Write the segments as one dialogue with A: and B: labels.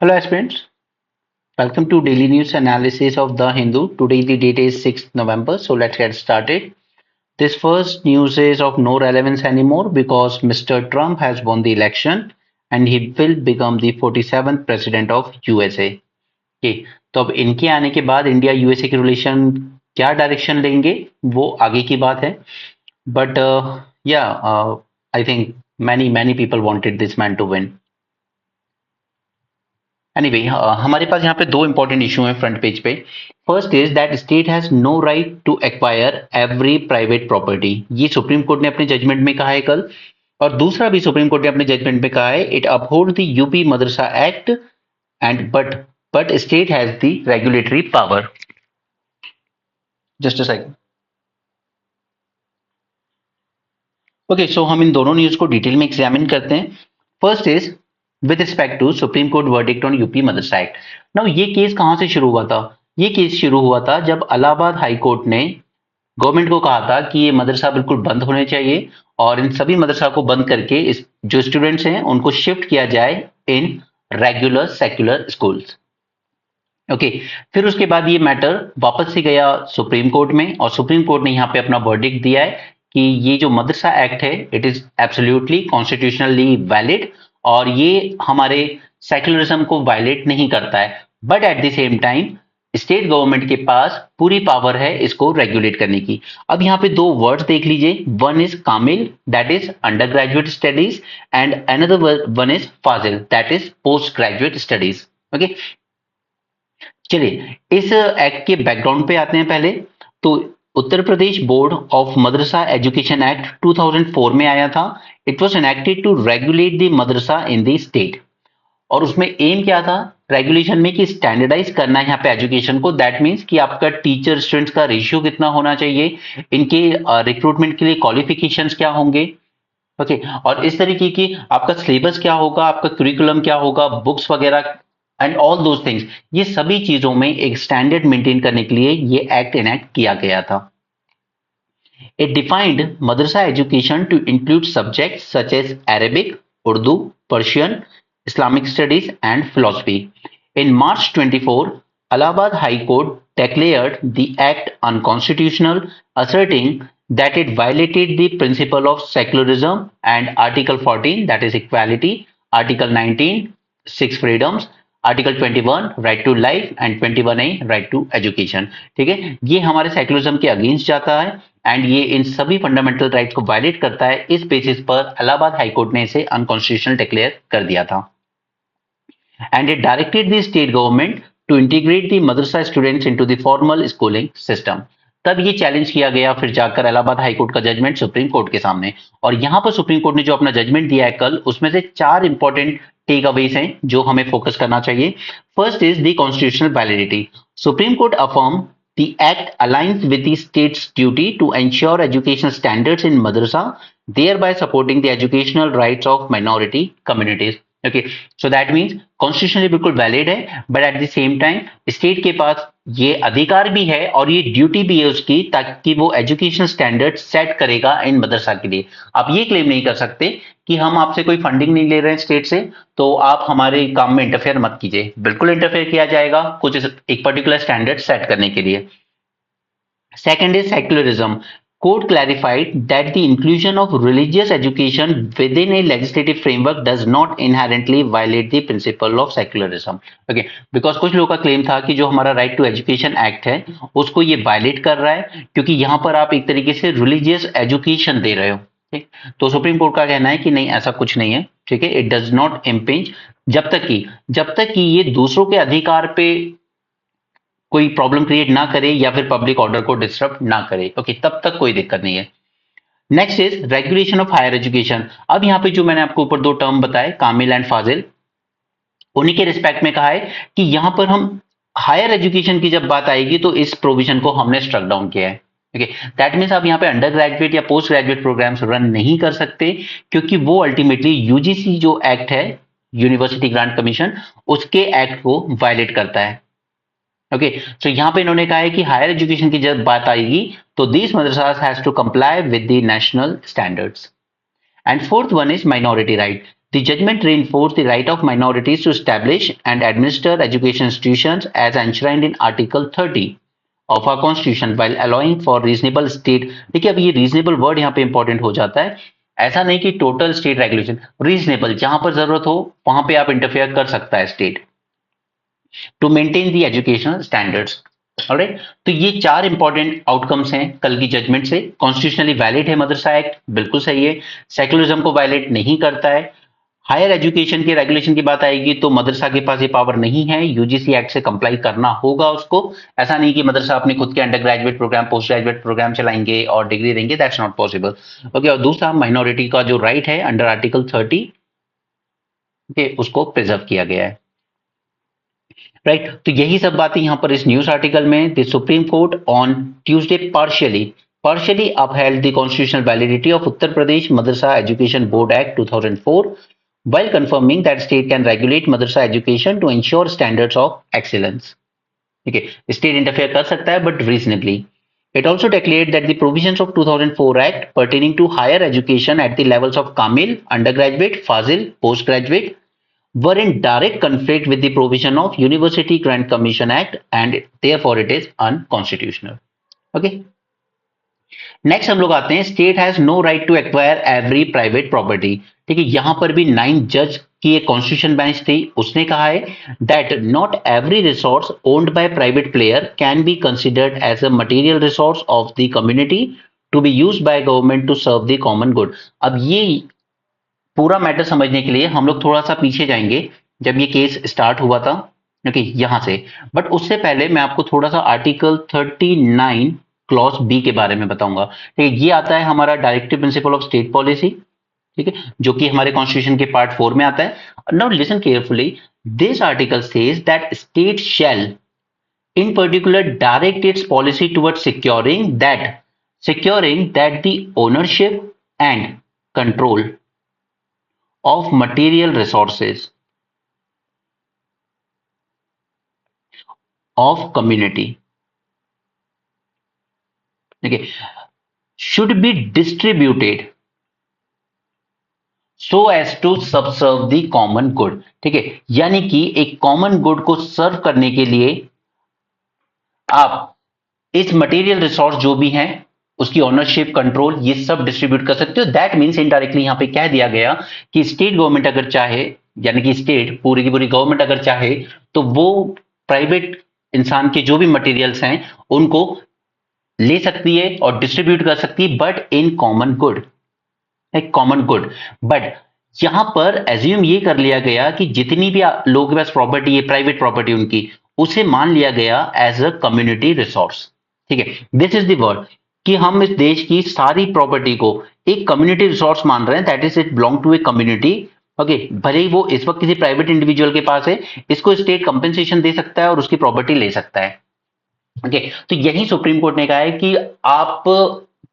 A: Hello aspirants, welcome to daily news analysis of The Hindu. Today the date is 6th November, so let's get started. This first news is of no relevance anymore because Mr. Trump has won the election and he will become the 47th president of USA. Okay, तो अब इनके आने के बाद India USA के relation क्या direction लेंगे वो आगे की बात है. But yeah I think many people wanted this man to win. Anyway हमारे पास यहाँ पे दो इंपॉर्टेंट इशू हैं फ्रंट पेज पे. First is that state has no right to acquire every private property. ये सुप्रीम कोर्ट ने अपने जजमेंट में कहा है कल. और दूसरा भी सुप्रीम कोर्ट ने अपने जजमेंट में कहा है it upheld the UP Madrasa act and but state has the regulatory power. Just a second. Okay, so हम इन दोनों न्यूज को डिटेल में एग्जामिन करते हैं. First is with respect to Supreme Court verdict on UP Madrasa act. Now ये case कहां से शुरू हुआ था? ये केस शुरू हुआ था जब इलाहाबाद हाई कोर्ट ने गवर्नमेंट को कहा था कि ये मदरसा बिल्कुल बंद होने चाहिए और इन सभी मदरसा को बंद करके इस जो स्टूडेंट्स हैं उनको शिफ्ट किया जाए in regular secular schools. Okay, फिर उसके बाद ये मैटर वापस से गया सुप्रीम कोर्ट में और सुप्रीम कोर्ट ने यहाँ पे अपना वर्डिक्ट दिया है कि ये जो मदरसा एक्ट है it is absolutely constitutionally valid और ये हमारे सेक्युलरिज्म को वायलेट नहीं करता है. But at the same time state government के पास पूरी पावर है इसको रेगुलेट करने की. अब यहाँ पे दो वर्ड्स देख लीजिए. वन इज कामिल that is undergraduate studies and another one is फाजिल that is postgraduate studies. Okay, चलिए इस एक्ट के बैकग्राउंड पे आते हैं पहले. तो Uttar Pradesh board of madrasa education act 2004 में आया था. It was enacted to regulate the madrasa in the state और उसमें एम क्या था रेगुलेशन में कि स्टैंडर्डाइज करना है यहाँ पे एजुकेशन को. दैट मीन्स कि आपका टीचर स्टूडेंट्स का रेशियो कितना होना चाहिए, इनके रिक्रूटमेंट के लिए क्वालिफिकेशंस क्या होंगे. ओके, और इस तरीके की आपका सिलेबस क्या होगा, आपका करिकुलम क्या होगा, बुक्स वगैरह एंड ऑल दोज थिंग्स. ये सभी चीजों में एक स्टैंडर्ड मेंटेन करने के लिए ये एक्ट इनेक्ट किया गया था. It defined madrasa education to include subjects such as Arabic, Urdu, Persian, Islamic studies, and philosophy. In March 24, Allahabad High Court declared the act unconstitutional, asserting that it violated the principle of secularism and Article 14, that is equality, Article 19, six freedoms, article 21 right to life and 21A right to education. ठीक है, ये हमारे secularism के against जाता है and ये इन सभी fundamental rights को वायलेट करता है. इस बेसिस पर इलाहाबाद हाई कोर्ट ने इसे अनकॉन्स्टिट्यूशनल डिक्लेयर कर दिया था and it directed the state government to integrate the madrasa students into the formal schooling system. तब ये चैलेंज किया गया फिर जाकर इलाहाबाद हाई कोर्ट का जजमेंट सुप्रीम कोर्ट के सामने. और यहां पर सुप्रीम कोर्ट ने जो अपना जजमेंट दिया है कल उसमें से चार इंपॉर्टेंट टेक अवेज हैं जो हमें फोकस करना चाहिए. First is the constitutional validity. Supreme court affirm the act aligns with the state's duty to ensure educational standards in madrasa, thereby supporting the educational rights of minority communities. Okay, so that means constitutionally बिल्कुल valid है but at the same time state के पास ये अधिकार भी है और ये duty भी है उसकी ताकि वो एजुकेशन स्टैंडर्ड सेट करेगा इन मदरसा के लिए. आप ये क्लेम नहीं कर सकते कि हम आपसे कोई फंडिंग नहीं ले रहे हैं स्टेट से तो आप हमारे काम में इंटरफेयर मत कीजिए. बिल्कुल इंटरफेयर किया जाएगा कुछ एक पर्टिकुलर स्टैंडर्ड सेट करने के लिए. Second is secularism. Court clarified that the inclusion of religious education within a legislative framework does not inherently violate the principle of secularism. Okay, because कुछ लोगों का क्लेम था कि जो हमारा राइट टू एजुकेशन एक्ट है उसको ये वायलेट कर रहा है क्योंकि यहाँ पर आप एक तरीके से रिलीजियस एजुकेशन दे रहे हो. ठीक, तो सुप्रीम कोर्ट का कहना है कि नहीं ऐसा कुछ नहीं है. ठीक है, इट डज नॉट इम्पिंज जब तक कि ये दूसरों के अधिकार पे कोई प्रॉब्लम क्रिएट ना करे या फिर पब्लिक ऑर्डर को डिस्टर्ब ना करे. ओके, तब तक कोई दिक्कत नहीं है. Next is regulation of higher education. अब यहाँ पे जो मैंने आपको ऊपर दो टर्म बताए कामिल एंड फाजिल उन्हीं के रिस्पेक्ट में कहा है कि यहां पर हम हायर एजुकेशन की जब बात आएगी तो इस प्रोविजन को हमने स्ट्रक डाउन किया है. ओके, दैट मीन्स आप यहाँ पे अंडर ग्रेजुएट या पोस्ट ग्रेजुएट प्रोग्राम्स रन नहीं कर सकते क्योंकि वो अल्टीमेटली यूजीसी जो एक्ट है यूनिवर्सिटी ग्रांट कमीशन उसके एक्ट को वायलेट करता है. ओके, सो यहां पे इन्होंने कहा है कि हायर एजुकेशन की जब बात आएगी तो these madrasas has to comply with the national standards. And fourth one is minority right. The judgment reinforced the right of minorities to establish and administer education institutions as enshrined in Article 30 of our Constitution while allowing for reasonable state। देखिए अब ये reasonable word यहाँ पे important हो जाता है। ऐसा नहीं कि टोटल स्टेट रेगुलेशन, रीजनेबल, जहां पर जरूरत हो वहां पे आप इंटरफेयर कर सकता है state to maintain the educational standards. Alright, तो ये चार इंपॉर्टेंट आउटकम्स हैं कल की जजमेंट से। कॉन्स्टिट्यूशनली वैलिड है मदरसा एक्ट, बिल्कुल सही है। सेकुलरिज्म को वैलिड नहीं करता है। हायर एजुकेशन के रेगुलेशन की बात आएगी तो मदरसा के पास ये पावर नहीं है, यूजीसी एक्ट से कंप्लाई करना होगा उसको। ऐसा नहीं कि मदरसा अपने खुद के undergraduate program, postgraduate program चलाएंगे और डिग्री देंगे, दैट्स नॉट पॉसिबल। ओके, और दूसरा माइनॉरिटी का जो राइट है अंडर आर्टिकल 30 के उसको प्रिजर्व किया गया है। राइट, तो यही सब बातें यहां पर इस न्यूज आर्टिकल में। The supreme court on Tuesday partially upheld the constitutional validity of Uttar Pradesh Madrasa Education Board Act 2004 while confirming that state can regulate madrasa education to ensure standards of excellence. Okay, state interfere कर सकता है but reasonably. It also declared that the provisions of 2004 Act pertaining to higher education at the levels of Kamil, undergraduate, Fazil, postgraduate were in direct conflict with the provision of University Grant Commission Act and therefore it is unconstitutional. Okay. Next हम लोग आते हैं, state has no right to acquire every private property. ठीक है, यहां पर भी 9 जज की एक कॉन्स्टिट्यूशन बेंच थी, उसने कहा है that not every resource owned by private player can be considered as a material resource of the community to be used by government to serve the common good. अब ये पूरा मैटर समझने के लिए हम लोग थोड़ा सा पीछे जाएंगे, जब ये केस स्टार्ट हुआ था, ओके, यहां से। बट उससे पहले मैं आपको थोड़ा सा आर्टिकल 39 क्लॉज बी के बारे में बताऊंगा। ठीक है, ये आता है हमारा directive principle of state policy, ठीक है, जो कि हमारे कॉन्स्टिट्यूशन के पार्ट 4 में आता है। Now listen carefully, this article says that state shall in particular direct it's policy towards securing that the ownership and control of material resources of community, okay, should be distributed so as to subserve the common good। ठीक है, यानी कि एक common good को सर्व करने के लिए आप इस मटेरियल रिसोर्स जो भी हैं उसकी ओनरशिप, कंट्रोल, ये सब डिस्ट्रीब्यूट कर सकते हो। दैट मीन्स इनडायरेक्टली यहां पे कह दिया गया कि स्टेट गवर्नमेंट अगर चाहे, यानी कि स्टेट पूरी की पूरी गवर्नमेंट अगर चाहे तो वो प्राइवेट इंसान के जो भी मटेरियल्स हैं उनको ले सकती है और डिस्ट्रीब्यूट कर सकती है, बट इन कॉमन गुड, एक कॉमन गुड। बट यहां पर एज्यूम ये कर लिया गया कि जितनी भी लोगों के पास प्रॉपर्टी है, प्राइवेट प्रॉपर्टी उनकी, उसे मान लिया गया एज अ कम्युनिटी रिसोर्स। ठीक है, दिस इज द वर्ड कि हम इस देश की सारी प्रॉपर्टी को एक कम्युनिटी रिसोर्स मान रहे हैं, that is it belong to a community. Okay, भले ही वो इस वक्त किसी प्राइवेट इंडिविजुअल के पास है, इसको स्टेट कंपेंसेशन दे सकता है और उसकी प्रॉपर्टी ले सकता है। ओके, तो यही सुप्रीम कोर्ट ने कहा है कि आप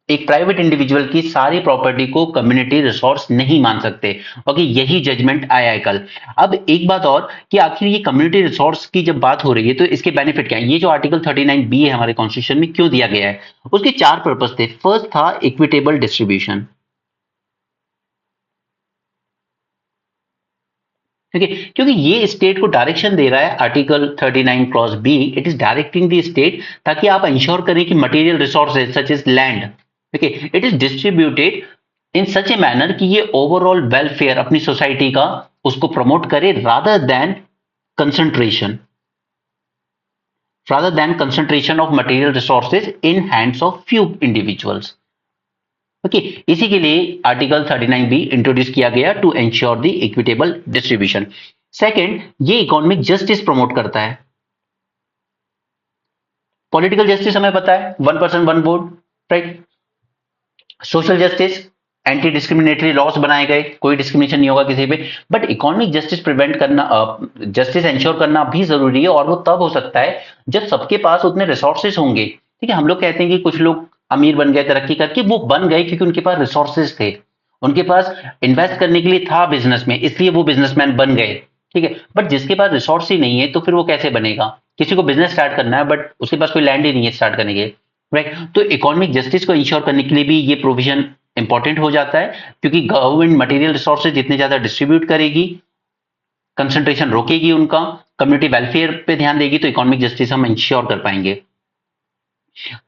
A: एक प्राइवेट इंडिविजुअल की सारी प्रॉपर्टी को कम्युनिटी रिसोर्स नहीं मान सकते। ओके, यही जजमेंट आया है कल। अब एक बात और कि आखिर ये कम्युनिटी रिसोर्स की जब बात हो रही है तो इसके बेनिफिट क्या है? ये जो आर्टिकल 39B है हमारे कॉन्स्टिट्यूशन में, क्यों दिया गया है? उसके 4 पर्पस थे। फर्स्ट था इक्विटेबल डिस्ट्रीब्यूशन। ठीक है, क्योंकि ये स्टेट को डायरेक्शन दे रहा है, article 39 clause B, it is directing the state ताकि आप इंश्योर करें कि material resources such as land, okay, it is distributed in such a manner कि ये ओवरऑल वेलफेयर अपनी सोसाइटी का उसको प्रमोट करे, rather than concentration of material resources in hands of few individuals। Okay, इसी के लिए आर्टिकल 39B इंट्रोड्यूस किया गया to ensure the equitable distribution. Second, ये इकोनॉमिक जस्टिस प्रमोट करता है। पॉलिटिकल जस्टिस हमें पता है, 1 person 1 vote, right. Social justice, anti discriminatory laws बनाए गए, कोई डिस्क्रिमिनेशन नहीं होगा किसी पे। बट इकोनॉमिक जस्टिस प्रिवेंट करना, जस्टिस एंश्योर करना भी जरूरी है, और वो तब हो सकता है जब सबके पास उतने रिसोर्सेज होंगे। ठीक है, हम लोग कहते हैं कि कुछ लोग अमीर बन गए तरक्की करके, वो बन गए क्योंकि उनके पास रिसोर्सेज थे, उनके पास इन्वेस्ट करने के लिए था बिजनेस में, इसलिए वो बिजनेसमैन बन गए। ठीक है, बट जिसके पास रिसोर्स ही नहीं है तो फिर वो कैसे बनेगा? किसी को बिजनेस स्टार्ट करना है बट उसके पास कोई लैंड ही नहीं है स्टार्ट करने के, राइट। तो इकोनॉमिक जस्टिस को इंश्योर करने के लिए भी ये प्रोविजन इंपॉर्टेंट हो जाता है, क्योंकि गवर्नमेंट मटेरियल रिसोर्सेज जितने ज्यादा डिस्ट्रीब्यूट करेगी, कंसंट्रेशन रोकेगी उनका, कम्युनिटी वेलफेयर पे ध्यान देगी, तो इकोनॉमिक जस्टिस हम इंश्योर कर पाएंगे।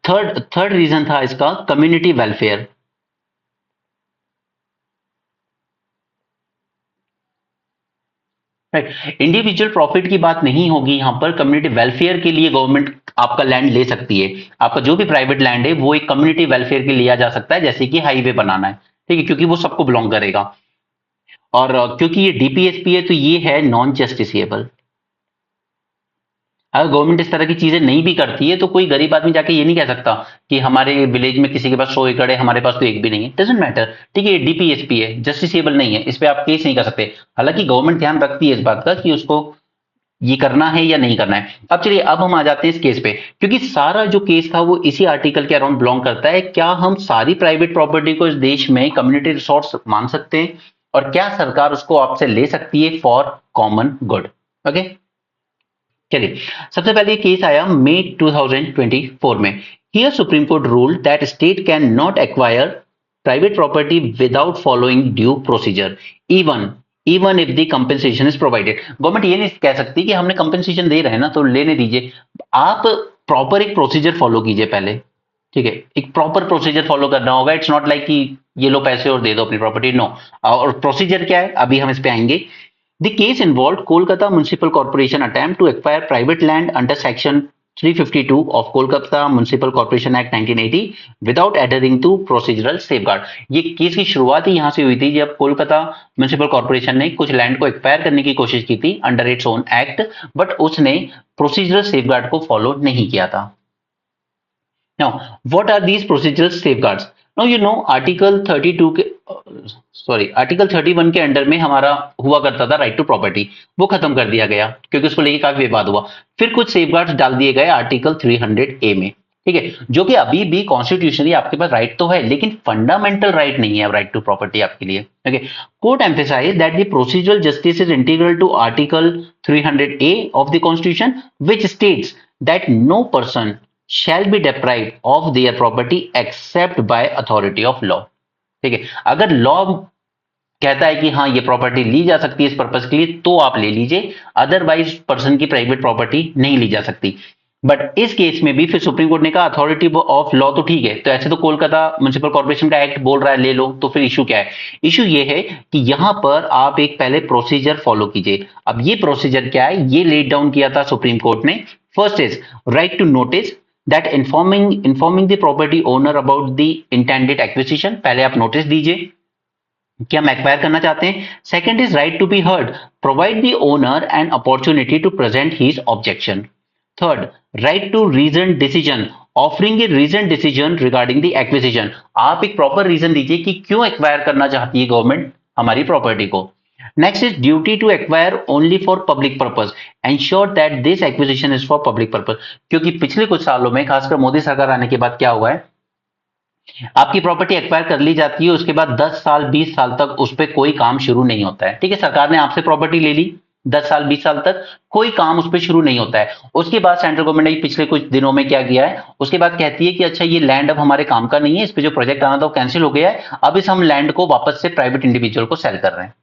A: थर्ड रीजन था इसका community welfare. Right, individual profit की बात नहीं होगी यहां पर, कम्युनिटी वेलफेयर के लिए गवर्नमेंट आपका लैंड ले सकती है। आपका जो भी प्राइवेट लैंड है वो एक कम्युनिटी वेलफेयर के लिए लिया जा सकता है, जैसे कि हाईवे बनाना है, ठीक है, क्योंकि वो सबको बिलोंग करेगा। और क्योंकि ये डीपीएसपी है तो ये है नॉन जस्टिसिएबल। अगर गवर्नमेंट इस तरह की चीजें नहीं भी करती है तो कोई गरीब आदमी जाके ये नहीं कह सकता कि हमारे विलेज में किसी के पास 100 एकड़ है, हमारे पास तो एक भी नहीं है। डजंट मैटर, ठीक है, डीपीएसपी है, जस्टिसेबल नहीं है, इस पे आप केस नहीं कर सकते। हालांकि गवर्नमेंट ध्यान रखती है इस बात का कि उसको ये करना है या नहीं करना है। अब चलिए, अब हम आ जाते हैं इस केस पे, क्योंकि सारा जो केस था वो इसी आर्टिकल के अराउंड बिलोंग करता है। क्या हम सारी प्राइवेट प्रॉपर्टी को इस देश में कम्युनिटी रिसोर्स मान सकते हैं, और क्या सरकार उसको आपसे ले सकती है फॉर कॉमन गुड? ओके, चलिए, सबसे पहले केस आया मई 2024 में। Here supreme court rule that state can not acquire private property without following due procedure, even even if the compensation is provided. Government ये नहीं कह सकती कि हमने कंपेंसेशन दे रहे हैं ना तो लेने दीजिए, आप प्रॉपर एक प्रोसीजर फॉलो कीजिए पहले, ठीक है, एक प्रॉपर प्रोसीजर फॉलो करना होगा। इट्स नॉट लाइक कि ये लो पैसे और दे दो अपनी प्रॉपर्टी, नो। और प्रोसीजर क्या है, अभी हम इस पे आएंगे। The case involved Kolkata Municipal Corporation attempt to acquire private land under Section 352 of Kolkata Municipal Corporation Act 1980 without adhering to procedural safeguard। ये केस की शुरुआत ही यहां से हुई थी जब कोलकाता म्युनिसिपल कॉर्पोरेशन ने कुछ लैंड को एक्वायर करने की कोशिश की थी under its own act, but उसने प्रोसीजरल सेफगार्ड को फॉलो नहीं किया था। Now, what are these procedural safeguards? Now you know article 32 के आर्टिकल 31 के अंडर में हमारा हुआ करता था राइट टू प्रॉपर्टी, वो खत्म कर दिया गया क्योंकि उसको लेके काफी विवाद हुआ। फिर कुछ सेफगार्ड्स डाल दिए गए आर्टिकल 300 ए में, ठीक है, जो कि अभी भी कॉन्स्टिट्यूशनली आपके पास राइट तो है, लेकिन फंडामेंटल राइट नहीं है राइट टू प्रॉपर्टी आपके लिए। Okay, court emphasise that the procedural justice is integral to article 300 A of the constitution which states that no person shall be deprived of their property except by authority of law। ठीक है, अगर law कहता है कि हाँ ये property ली जा सकती है इस पर्पस के लिए तो आप ले लीजिए, अदरवाइज पर्सन की प्राइवेट प्रॉपर्टी नहीं ली जा सकती। बट इस केस में भी फिर सुप्रीम कोर्ट ने कहा अथॉरिटी ऑफ लॉ तो ठीक है, तो ऐसे तो कोलकाता म्युनिसिपल कॉर्पोरेशन का एक्ट बोल रहा है ले लो, तो फिर इशू क्या है? इशू ये है कि यहां पर आप एक पहले प्रोसीजर फॉलो कीजिए। अब ये प्रोसीजर क्या है, ये लेट डाउन किया था सुप्रीम कोर्ट ने। First is right to notice that informing the property owner about the intended acquisition, पहले आप नोटिस दीजिए कि हम एक्वायर करना चाहते हैं। Second is right to be heard, provide the owner an opportunity to present his objection. Third, right to reason decision, offering a reason decision regarding the acquisition, आप एक प्रॉपर रीजन दीजिए कि क्यों एक्वायर करना चाहती है गवर्नमेंट हमारी property को। Next is duty to acquire only for public purpose, ensure that this acquisition is for public purpose. क्योंकि पिछले कुछ सालों में खासकर मोदी सरकार आने के बाद क्या हुआ है, आपकी प्रॉपर्टी एक्वायर कर ली जाती है, उसके बाद 10 साल 20 साल तक उस पर कोई काम शुरू नहीं होता है। ठीक है, सरकार ने आपसे प्रॉपर्टी ले ली, 10 साल 20 साल तक कोई काम उस पर शुरू नहीं होता है। उसके बाद सेंट्रल गवर्नमेंट ने पिछले कुछ दिनों में क्या किया है, उसके बाद कहती है कि अच्छा ये लैंड अब हमारे काम का नहीं है, इस पे जो प्रोजेक्ट आना था वो कैंसिल हो गया है, अब इस हम लैंड को वापस से प्राइवेट इंडिविजुअल को सेल कर रहे हैं।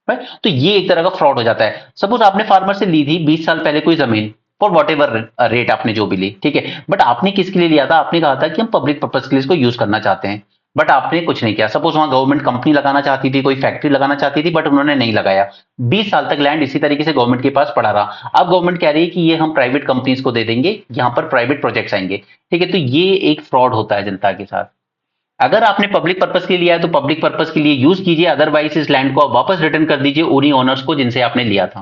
A: राइट, तो ये एक तरह का फ्रॉड हो जाता है। सपोज आपने फार्मर से ली थी 20 साल पहले कोई जमीन फॉर वॉट एवर रेट आपने जो भी ली, ठीक है, बट आपने किसके लिए लिया था, आपने कहा था कि हम पब्लिक पर्पज के लिए इसको यूज करना चाहते हैं, बट आपने कुछ नहीं किया। सपोज वहां गवर्नमेंट कंपनी लगाना चाहती थी, कोई फैक्ट्री लगाना चाहती थी, बट उन्होंने नहीं लगाया। 20 साल तक लैंड इसी तरीके से गवर्नमेंट के पास पड़ा रहा। अब गवर्नमेंट कह रही है कि ये हम प्राइवेट कंपनीज को दे देंगे, यहां पर प्राइवेट प्रोजेक्ट्स आएंगे। ठीक है, तो ये एक फ्रॉड होता है जनता के साथ। अगर आपने पब्लिक पर्पस के लिए लिया है तो पब्लिक पर्पस के लिए यूज कीजिए, अदरवाइज इस लैंड को आप वापस रिटर्न कर दीजिए उन्हीं ओनर्स को जिनसे आपने लिया था।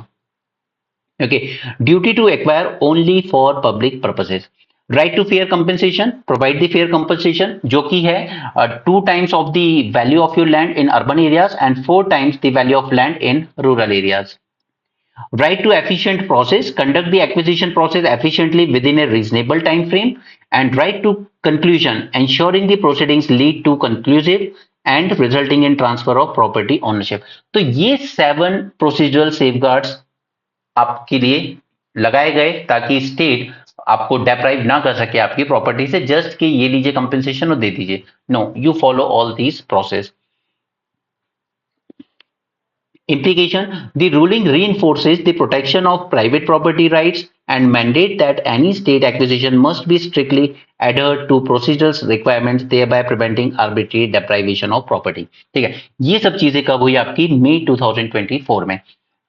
A: Okay, duty to acquire only for public purposes. Right to fair compensation, provide the fair compensation, जो कि है 2 times of the value of your land in urban areas and 4 times the value of land in rural areas. Right to efficient process, conduct the acquisition process efficiently within a reasonable time frame, and right to conclusion, ensuring the proceedings lead to conclusive and resulting in transfer of property ownership। तो ये 7 procedural safeguards आपके लिए लगाए गए ताकि state आपको डेप्राइव ना कर सके आपकी प्रॉपर्टी से, जस्ट कि ये लीजिए कंपेंसेशन और दे दीजिए। No, you follow all these process. Implication: the ruling reinforces the protection of private property rights and mandate that any state acquisition must be strictly adhered to procedural requirements, thereby preventing arbitrary deprivation of property। ठीक है, ये सब चीजें कब हुई आपकी? मई 2024 में।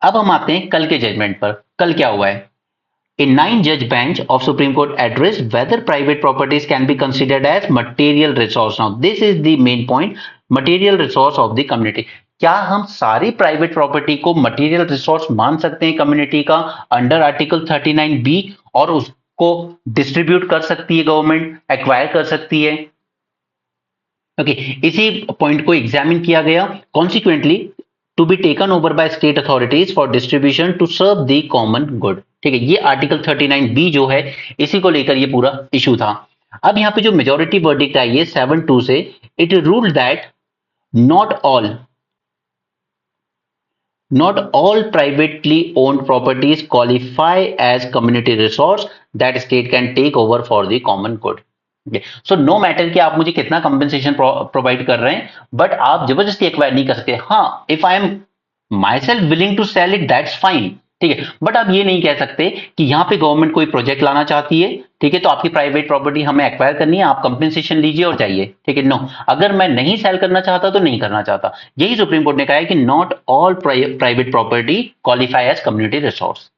A: अब हम आते हैं कल के जजमेंट पर। कल क्या हुआ है? A nine-judge bench of Supreme Court addressed whether private properties can be considered as material resource. Now, this is the main point: material resource of the community। क्या हम सारी प्राइवेट प्रॉपर्टी को मटेरियल रिसोर्स मान सकते हैं community का under article 39B, और उसको डिस्ट्रीब्यूट कर सकती है गवर्नमेंट, एक्वायर कर सकती है? ओके, इसी पॉइंट को एग्जामिन किया गया। Consequently to be taken over by state authorities for distribution to serve the common good. ठीक है, ये आर्टिकल 39B जो है, इसी को लेकर ये पूरा इशू था। अब यहाँ पे जो मेजोरिटी वर्डिक्ट आई है 7-2 से, it rule that not all privately owned properties qualify as community resource that state can take over for the common good। So no matter कि आप मुझे कितना कंपेंसेशन प्रोवाइड कर रहे हैं, बट आप जबरदस्ती एक्वायर नहीं कर सकते। हाँ, if I am myself willing to sell it, that's fine. ठीक है, बट आप ये नहीं कह सकते कि यहाँ पे गवर्नमेंट कोई प्रोजेक्ट लाना चाहती है, ठीक है, तो आपकी प्राइवेट प्रॉपर्टी हमें एक्वायर करनी है, आप कंपेंसेशन लीजिए और जाइए। ठीक है, नो, अगर मैं नहीं सेल करना चाहता तो नहीं करना चाहता। यही सुप्रीम कोर्ट ने कहा है कि not all private property qualify as community resource.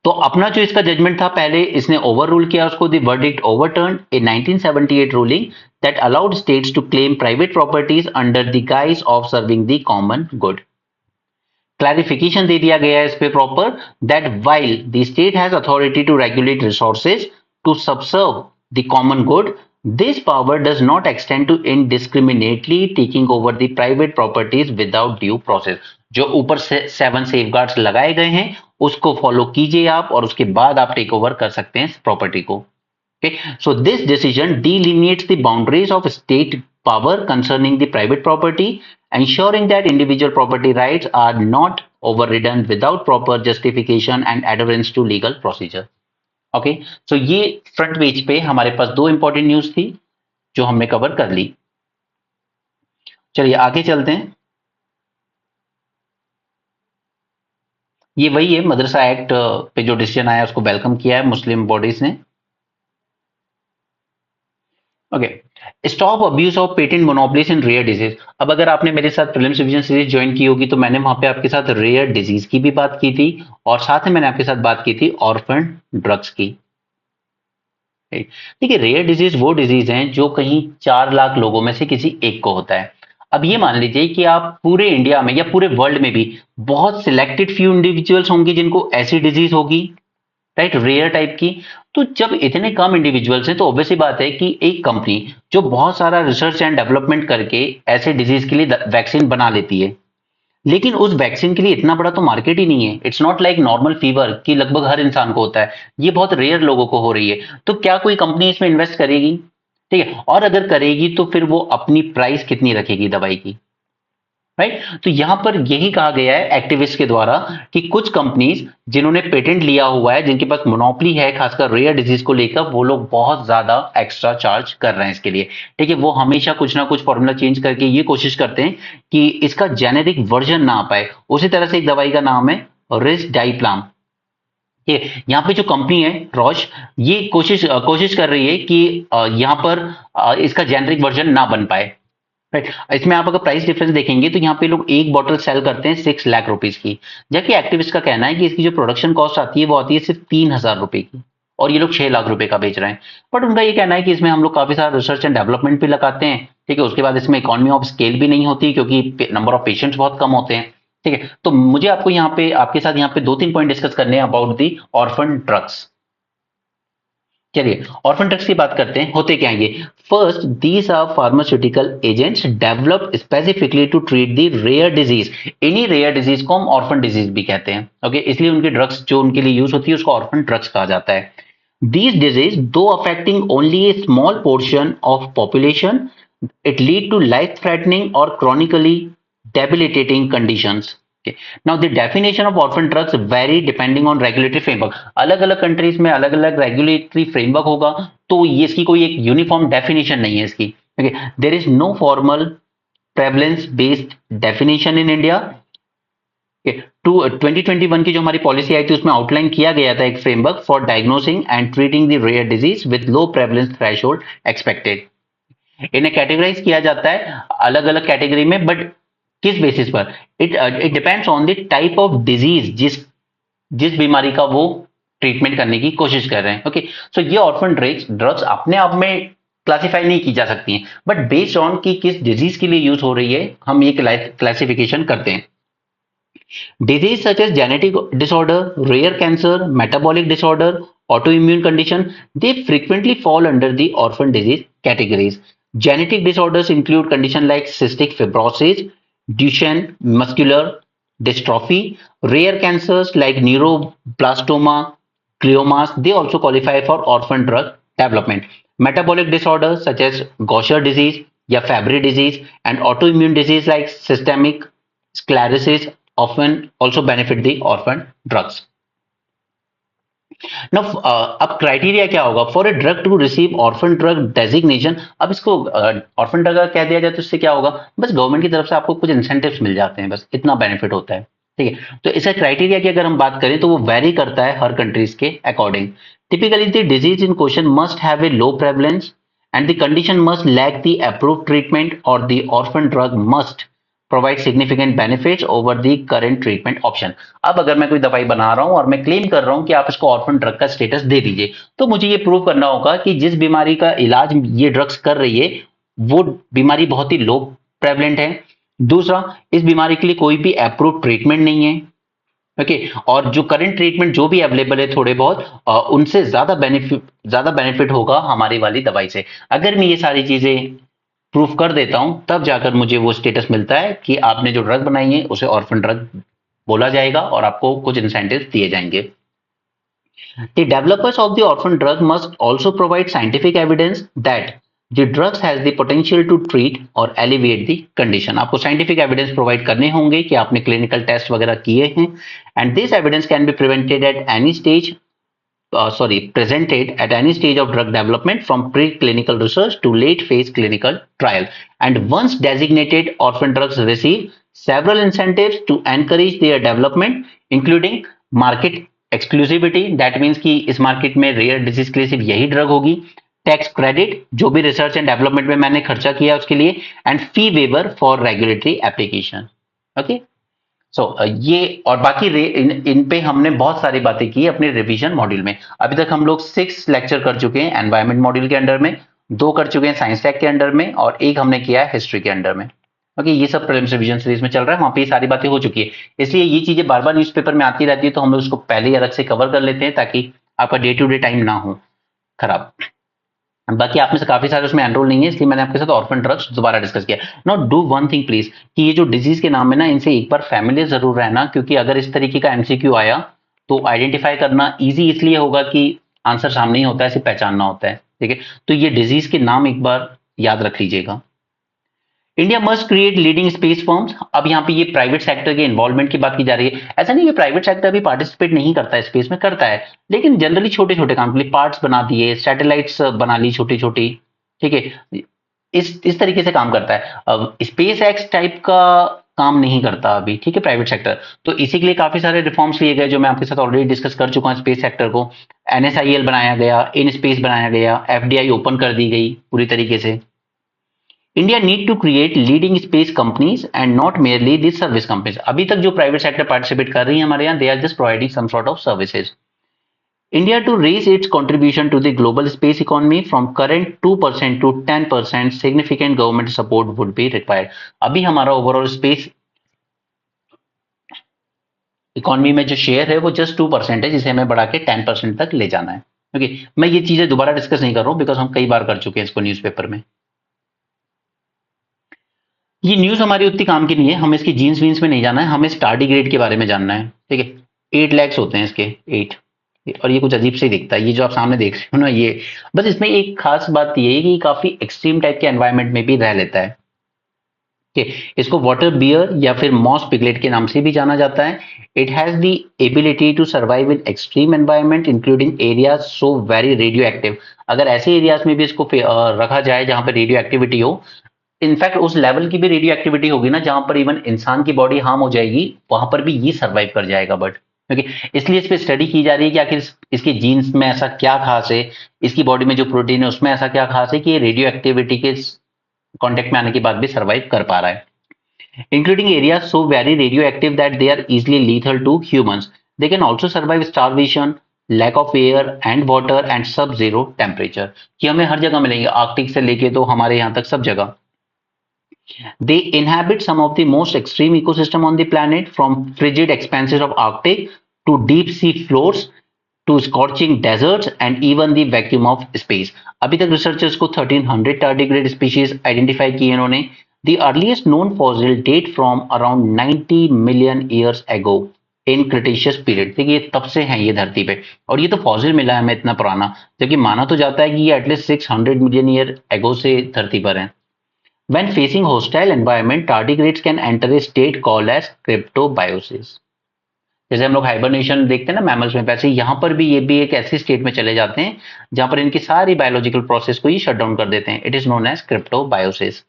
A: तो अपना जो इसका जजमेंट था, पहले इसने ओवर रूल किया उसको, the verdict overturned a 1978 ruling that allowed states to claim private properties under the guise of serving the common good. Clarification दे दिया गया है इस पे proper, that while the state has authority to regulate resources to subserve the common good, this power does not extend to indiscriminately taking over the private properties without due process। जो ऊपर से 7 safeguards लगाए गए हैं उसको follow कीजिए आप, और उसके बाद आप टेक ओवर कर सकते हैं प्रॉपर्टी को। Okay, so this decision delineates the boundaries of state power concerning the private property, ensuring that individual property rights are not overridden without proper justification and adherence to legal procedure। Okay, so ये front page पे हमारे पास दो important news थी जो हमने cover कर ली। चलिए आगे चलते हैं। ये वही है, मदरसा एक्ट पे जो डिसीजन आया उसको वेलकम किया है मुस्लिम बॉडीज ने। Okay, stop abuse of patent monopolies in rare disease. अब अगर आपने मेरे साथ प्रीलिम्स रिवीजन सीरीज ज्वाइन की होगी तो मैंने वहां पे आपके साथ रेयर डिजीज की भी बात की थी, और साथ में मैंने आपके साथ बात की थी ऑर्फन ड्रग्स की। देखिए, रेयर डिजीज वो डिजीज हैं जो कहीं 4 लाख लोगों में से किसी एक को होता है। अब ये मान लीजिए कि आप पूरे इंडिया में या पूरे वर्ल्ड में भी बहुत सिलेक्टेड फ्यू इंडिविजुअल्स होंगे जिनको ऐसी डिजीज होगी, राइट, रेयर टाइप की। तो जब इतने कम इंडिविजुअल्स हैं तो ऑब्वियसली बात है कि एक कंपनी जो बहुत सारा रिसर्च एंड डेवलपमेंट करके ऐसे डिजीज के लिए वैक्सीन बना लेती है, लेकिन उस वैक्सीन के लिए इतना बड़ा तो मार्केट ही नहीं है। It's not like normal fever कि लगभग हर इंसान को होता है, ये बहुत रेयर लोगों को हो रही है। तो क्या कोई कंपनी इसमें इन्वेस्ट करेगी? ठीक है, और अगर करेगी तो फिर वो अपनी प्राइस कितनी रखेगी दवाई की, राइट? तो यहां पर यही कहा गया है एक्टिविस्ट के द्वारा कि कुछ कंपनीज जिन्होंने पेटेंट लिया हुआ है, जिनके पास मोनोपोली है खासकर रेयर डिजीज को लेकर, वो लोग बहुत ज्यादा एक्स्ट्रा चार्ज कर रहे हैं इसके लिए। ठीक है, वो हमेशा कुछ ना कुछ फॉर्मूला चेंज करके ये कोशिश करते हैं कि इसका जेनेरिक वर्जन ना आ पाए। उसी तरह से एक दवाई का नाम है रिस्डाइप्लाम। ये यहाँ पे जो कंपनी है रॉश, ये कोशिश कर रही है कि यहाँ पर इसका जेनेरिक वर्जन ना बन पाए, राइट। इसमें आप अगर प्राइस डिफरेंस देखेंगे तो यहाँ पे लोग एक बॉटल सेल करते हैं 6 लाख रुपीज की, जबकि एक्टिविस्ट का कहना है कि इसकी जो प्रोडक्शन कॉस्ट आती है वो आती है सिर्फ 3,000 रुपए की, और ये लोग 6 लाख रुपए का बेच रहे हैं। बट उनका ये कहना है कि इसमें हम लोग काफी सारा रिसर्च एंड डेवलपमेंट भी लगाते हैं, ठीक है, उसके बाद इसमें इकोनॉमी ऑफ स्केल भी नहीं होती क्योंकि नंबर ऑफ पेशेंट्स बहुत कम होते हैं। ठीक है, तो मुझे आपको यहाँ पे आपके साथ यहाँ पे 2-3 पॉइंट डिस्कस करने हैं अबाउट दी ऑर्फन ड्रग्स। चलिए ऑर्फन ड्रग्स की बात करते हैं, होते क्या हैं ये। First, these are pharmaceutical agents developed specifically to treat the rare disease. इन्हीं रेयर डिजीज को हम ऑर्फन डिजीज भी कहते हैं, ओके, इसलिए उनकी ड्रग्स जो उनके लिए यूज होती है उसको ऑर्फन ड्रग्स कहा जाता है। These disease, though affecting only a small portion of population, it lead to life-threatening or chronically debilitating conditions. Now the definition of orphan drugs very depending on regulatory framework. अलग अलग countries में अलग अलग regulatory framework होगा, तो ये इसकी कोई एक यूनिफॉर्म डेफिनेशन नहीं है इसकी। Okay, there is no formal prevalence based definition in India. To 2021 की जो हमारी पॉलिसी आई थी उसमें आउटलाइन किया गया था एक framework for diagnosing and treating the rare disease with low prevalence threshold expected. इन्हें कैटेगराइज किया जाता है अलग अलग कैटेगरी में, बट किस बेसिस पर? It depends on the type of disease, जिस जिस बीमारी का वो ट्रीटमेंट करने की कोशिश कर रहे हैं। ओके, सो ये ऑर्फन ड्रग्स अपने आप में क्लासिफाई नहीं की जा सकती हैं, बट बेस्ड ऑन कि किस डिजीज के लिए यूज हो रही है हम ये क्लासिफिकेशन करते हैं। Disease such as genetic disorder, rare cancer, metabolic disorder, autoimmune condition, they frequently fall under the orphan disease categories. Genetic disorders include conditions like cystic fibrosis, Duchenne muscular dystrophy, rare cancers like neuroblastoma, gliomas. They also qualify for orphan drug development. Metabolic disorders such as Gaucher disease, या Fabry disease, and autoimmune disease like systemic sclerosis often also benefit the orphan drugs. Now, अब criteria क्या होगा for a drug to receive orphan drug designation? अब इसको orphan drug कह दिया जाए तो इससे क्या होगा, बस गवर्नमेंट की तरफ से आपको कुछ इंसेंटिव्स मिल जाते हैं, बस इतना बेनिफिट होता है। ठीक है, तो इसका क्राइटेरिया की अगर हम बात करें तो वो वेरी करता है हर कंट्रीज के according. Typically the disease in question must have a low prevalence and the condition must lack the approved treatment, or the orphan drug must provide significant benefits over the current treatment option. अब अगर मैं कोई दवाई बना रहा हूं और मैं क्लेम कर रहा हूं कि आप इसको ऑर्फन ड्रग का स्टेटस दे दीजिए, तो मुझे ये प्रूव करना होगा कि जिस बीमारी का इलाज ये ड्रग्स कर रही है वो बीमारी बहुत ही लो प्रेवलेंट है। दूसरा, इस बीमारी के लिए कोई भी अप्रूव ट्रीटमेंट नहीं है। ओके, और जो करंट ट्रीटमेंट जो भी अवेलेबल है थोड़े बहुत उनसे ज्यादा बेनिफिट होगा हमारी वाली दवाई से। अगर मैं ये सारी चीजें प्रूफ कर देता हूं तब जाकर मुझे वो स्टेटस मिलता है कि आपने जो ड्रग बनाई है उसे ऑर्फन ड्रग बोला जाएगा और आपको कुछ इंसेंटिव दिए जाएंगे। The developers of the orphan drug must also provide scientific evidence that the drugs has the potential to treat or alleviate the condition. आपको scientific evidence provide करने होंगे कि आपने clinical test वगैरह किए हैं, and this evidence can be presented at any stage of drug development from preclinical research to late phase clinical trial. And once designated, orphan drugs receive several incentives to encourage their development, including market exclusivity, that means कि इस market में rare disease के लिए सिर्फ यही drug होगी। Tax credit, जो भी रिसर्च एंड डेवलपमेंट में मैंने खर्चा किया उसके लिए, and fee waiver for regulatory application. Okay, so ये और बाकी इन पे हमने बहुत सारी बातें की अपने रिवीजन मॉड्यूल में। अभी तक हम लोग 6 लेक्चर कर चुके हैं एनवायरमेंट मॉड्यूल के अंडर में, 2 कर चुके हैं साइंस टेक के अंडर में, और 1 हमने किया है हिस्ट्री के अंडर में। ओके, ये सब प्रीलिम्स रिवीजन सीरीज में चल रहा है, वहां पे ये सारी बातें हो चुकी है। इसलिए ये चीजें बार बार न्यूज़पेपर में आती रहती है तो हम लोग उसको पहले ही अलग से कवर कर लेते हैं ताकि आपका डे टू डे टाइम ना हो खराब। बाकी आप में से काफी सारे उसमें एनरोल नहीं है, इसलिए मैंने आपके साथ ऑर्फन ड्रग्स दोबारा डिस्कस किया। Not do one thing please, कि ये जो डिजीज के नाम है ना, इनसे एक बार फैमिलियर जरूर रहना, क्योंकि अगर इस तरीके का एमसीक्यू आया तो आइडेंटिफाई करना ईजी इसलिए होगा कि आंसर सामने ही होता है, सिर्फ पहचानना होता है। ठीक है, तो ये डिजीज के नाम एक बार याद रख लीजिएगा। India must create leading space firms. अब यहाँ पे ये प्राइवेट सेक्टर के इन्वॉल्वमेंट की बात की जा रही है। ऐसा नहीं कि प्राइवेट सेक्टर भी पार्टिसिपेट नहीं करता है स्पेस में, करता है, लेकिन जनरली छोटे छोटे काम के लिए पार्ट्स बना दिए, सैटेलाइट्स बना ली छोटी छोटी। ठीक है, इस तरीके से काम करता है। अब स्पेस एक्स टाइप का काम नहीं करता अभी, ठीक है, प्राइवेट सेक्टर। तो इसी के लिए काफी सारे रिफॉर्म्स लिए गए जो मैं आपके साथ ऑलरेडी डिस्कस कर चुका हूं। स्पेस सेक्टर को एनएसआईएल बनाया गया, इन स्पेस बनाया गया, एफडीआई ओपन कर दी गई पूरी तरीके से। India need to create leading space companies and not merely the service companies. अभी तक जो प्राइवेट सेक्टर पार्टिसिपेट कर रही है हमारे यहाँ, they are just providing some sort of services. India to raise its contribution to the global space economy from current 2% to 10%, significant government support would be required. अभी हमारा ओवरऑल स्पेस इकोनॉमी में जो share है वो just 2% है, जिसे हमें बढ़ा के 10% तक ले जाना है। ओके, मैं ये चीजें दोबारा डिस्कस नहीं कर रहा हूँ बिकॉज हम कई बार कर चुके हैं इसको न्यूज़पेपर में। ये न्यूज हमारी उतनी काम की नहीं है, हमें इसकी जीन्स वीन्स में नहीं जाना है, हमें स्टार्डिग्रेड के बारे में जानना है। ठीक है, 8 लैक्स होते हैं इसके, 8, और ये कुछ अजीब से दिखता है, ये जो आप सामने देख रहे हो ना, ये बस इसमें एक खास बात ये है कि काफी एक्सट्रीम टाइप के एनवायरनमेंट में भी रह लेता है। कि इसको वाटर बियर या फिर मॉस पिगलेट के नाम से भी जाना जाता है। It has the ability to survive in extreme environment including areas so very radioactive. अगर ऐसे एरियाज में भी इसको रखा जाए जहां पर रेडियो एक्टिविटी हो, इनफैक्ट उस लेवल की भी रेडियो एक्टिविटी होगी ना जहां पर इवन इंसान की बॉडी हार्म हो जाएगी, वहां पर भी ये सर्वाइव कर जाएगा। बट क्योंकि इसलिए इस पे स्टडी की जा रही है कि आखिर इसके जीन्स में ऐसा क्या खास है, इसकी बॉडी में जो प्रोटीन है उसमें ऐसा क्या खास है कि ये रेडियो एक्टिविटी के कांटेक्ट में आने के बाद भी सर्वाइव कर पा रहा है। Including areas so very radioactive that they are easily lethal to humans. They can also survive starvation, lack of air and water and sub-zero temperature. कि हमें हर जगह मिलेंगे, आर्कटिक से लेके तो हमारे यहाँ तक सब जगह। They inhabit some of the most extreme ecosystem on the planet, from frigid expanses of Arctic to deep sea floors to scorching deserts and even the vacuum of space. अभी तक रिसर्चर्स को 1300 tardigrade species आइडेंटिफाई किए इन्होंने। The earliest known fossil date from around 90 million years ago in Cretaceous period। देखिए तब से हैं ये धरती पे, और ये तो फॉसिल मिला है हमें इतना पुराना, जबकि माना तो जाता है कि ये एटलीस्ट 600 मिलियन ईयर एगो से धरती पर हैं। When facing hostile environment, tardigrades can enter a state called as cryptobiosis। जैसे हम लोग हाइबरनेशन देखते हैं ना मैमल्स में, वैसे यहाँ पर भी ये भी एक ऐसी स्टेट में चले जाते हैं जहां पर इनकी सारी बायोलॉजिकल प्रोसेस को ही शट डाउन कर देते हैं। It is known as cryptobiosis.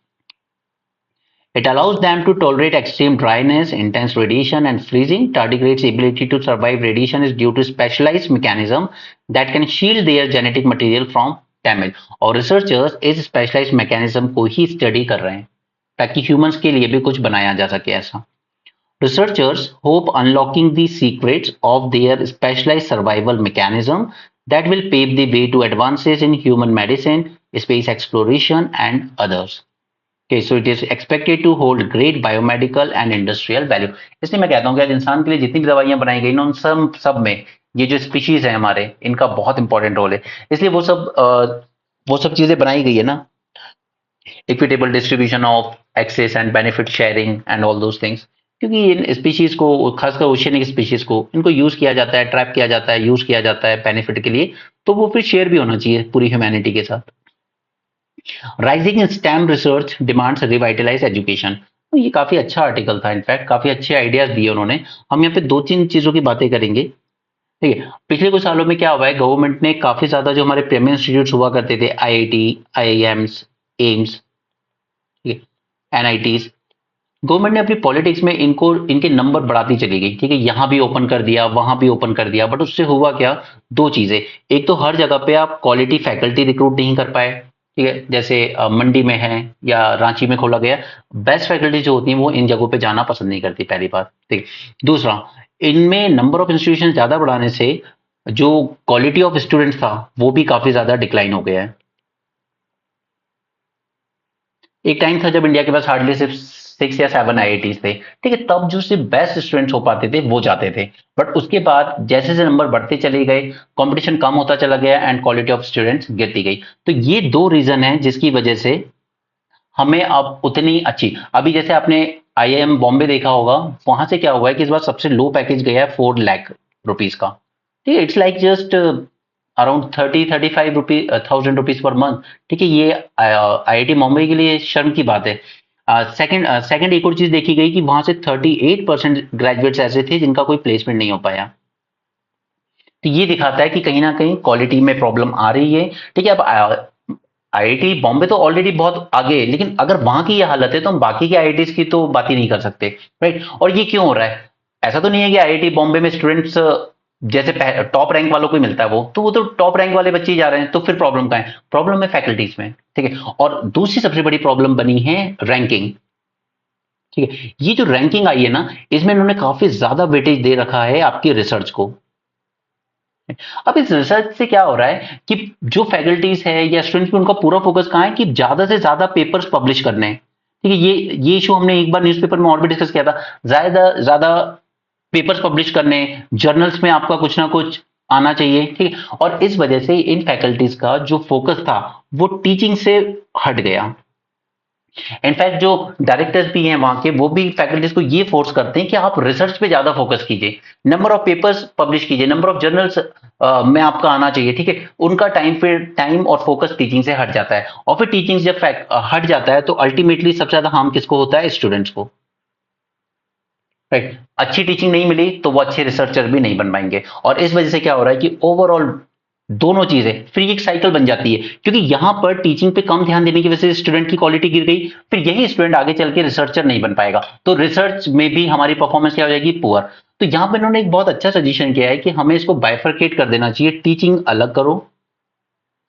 A: It allows them to tolerate extreme dryness, intense radiation, and freezing. Tardigrades' ability to survive radiation is due to specialized mechanism that can shield their genetic material from damage। और researchers इस specialised mechanism को ही study कर रहे हैं ताकि humans के लिए भी कुछ बनाया जा सके ऐसा। Researchers hope unlocking the secrets of their specialized survival mechanism that will pave the way to advances in human medicine, space exploration, and others. Okay, so it is expected to hold great biomedical and industrial value। इसलिए मैं कहता हूँ कि आज इंसान के लिए जितनी भी दवाइयां बनाई गई ना, उन सब में ये जो स्पीशीज है हमारे, इनका बहुत इंपॉर्टेंट रोल है। इसलिए वो सब चीजें बनाई गई है ना, equitable distribution of access and benefit sharing and all those things. क्योंकि इन स्पीशीज को, खासकर ओशियनिक स्पीशीज को, इनको यूज किया जाता है, ट्रैप किया जाता है, यूज किया जाता है बेनिफिट के लिए, तो वो फिर शेयर भी होना चाहिए पूरी ह्यूमैनिटी के साथ। Rising in stem research demands revitalise education. तो ये काफी अच्छा आर्टिकल था, इनफैक्ट काफी अच्छे आइडियाज दिए उन्होंने। हम यहाँ पे 2-3 चीजों की बातें करेंगे। ठीक है, पिछले कुछ सालों में क्या हुआ है, गवर्नमेंट ने काफी ज्यादा जो हमारे प्रीमियर इंस्टीट्यूट हुआ करते थे, IIT, IIMs, AIIMS, NITs, government ने अपनी पॉलिटिक्स में इनको, इनके नंबर बढ़ाती चली गई। ठीक है, यहां भी ओपन कर दिया, वहां भी ओपन कर दिया, बट उससे हुआ क्या, 2 चीजें। एक तो हर जगह पे आप क्वालिटी फैकल्टी रिक्रूट नहीं कर पाए। ठीक है, जैसे मंडी में है या रांची में खोला गया, बेस्ट फैकल्टी जो होती है वो इन जगहों पे जाना पसंद नहीं करती, पहली बात। ठीक, दूसरा, इनमें नंबर ऑफ इंस्टीट्यूशन ज्यादा बढ़ाने से जो क्वालिटी ऑफ स्टूडेंट्स था वो भी काफी ज्यादा डिक्लाइन हो गया है। एक टाइम था जब इंडिया के पास हार्डली सिर्फ 6 या 7 आईआईटीज थे। ठीक है, तब जो सिर्फ बेस्ट स्टूडेंट्स हो पाते थे वो जाते थे, बट उसके बाद जैसे जैसे नंबर बढ़ते चले गए, कंपटीशन कम होता चला गया एंड क्वालिटी ऑफ स्टूडेंट्स गिरती गई। तो ये 2 रीजन है जिसकी वजह से हमें अब उतनी अच्छी, अभी जैसे आपने आईआईएम बॉम्बे देखा होगा, वहां से क्या हुआ है कि इस बार सबसे लो पैकेज गया है 4 लाख रुपीज का। ठीक है, it's like just around 30-35 rupees per month. ठीक है, ये आईआईटी मुंबई के लिए शर्म की बात है। सेकंड एक और चीज देखी गई कि वहां से 38% ग्रेजुएट्स ऐसे थे जिनका कोई प्लेसमेंट नहीं हो पाया। तो ये दिखाता है कि कहीं ना कहीं क्वालिटी में प्रॉब्लम आ रही है। ठीक है, अब आईआईटी बॉम्बे तो ऑलरेडी बहुत आगे है, लेकिन अगर वहां की ये हालत है तो हम बाकी के आईआईटीज की तो बात ही नहीं कर सकते, राइट। और ये क्यों हो रहा है, ऐसा तो नहीं है कि आईआईटी बॉम्बे में स्टूडेंट्स जैसे टॉप रैंक वालों को ही मिलता है, वो तो टॉप रैंक वाले बच्चे ही जा रहे हैं, तो फिर प्रॉब्लम कहाँ है, प्रॉब्लम है फैकल्टीज में। ठीक है, और दूसरी सबसे बड़ी प्रॉब्लम बनी है रैंकिंग। ठीक है, ये जो रैंकिंग आई है ना, इसमें इन्होंने काफी ज्यादा वेटेज दे रखा है आपकी रिसर्च को। अब इस रिसर्च से क्या हो रहा है कि जो फैकल्टीज है या स्टूडेंट्स में, उनका पूरा फोकस कहाँ है कि ज्यादा से ज्यादा पेपर्स पब्लिश करने हैं। ठीक है, ये इशू हमने एक बार न्यूज़पेपर में और भी डिस्कस किया था। ज्यादा ज्यादा पेपर्स पब्लिश करने, जर्नल्स में आपका कुछ ना कुछ आना चाहिए। ठीक है, और इस वजह से इन फैकल्टीज का जो फोकस था वो टीचिंग से हट गया। इनफैक्ट जो डायरेक्टर्स भी हैं वहां के, वो भी फैकल्टीज को ये फोर्स करते हैं कि आप रिसर्च पे ज्यादा फोकस कीजिए, नंबर ऑफ पेपर्स पब्लिश कीजिए, नंबर ऑफ जर्नल्स में आपका आना चाहिए, ठीक है। उनका टाइम और फोकस टीचिंग से हट जाता है, और फिर टीचिंग जब हट जाता है तो अल्टीमेटली सबसे ज्यादा हार्म किसको होता है? स्टूडेंट्स को, राइट। अच्छी टीचिंग नहीं मिली तो वो अच्छे रिसर्चर भी नहीं बन पाएंगे, और इस वजह से क्या हो रहा है कि ओवरऑल दोनों चीजें फिर एक साइकिल बन जाती है, क्योंकि यहां पर टीचिंग पे कम ध्यान देने की वजह से स्टूडेंट की क्वालिटी गिर गई, फिर यही स्टूडेंट आगे चल के रिसर्चर नहीं बन पाएगा, तो रिसर्च में भी हमारी परफॉर्मेंस क्या हो जाएगी? पुअर। तो यहां पर इन्होंने एक बहुत अच्छा सजेशन किया है कि हमें इसको बाइफरकेट कर देना चाहिए, टीचिंग अलग करो,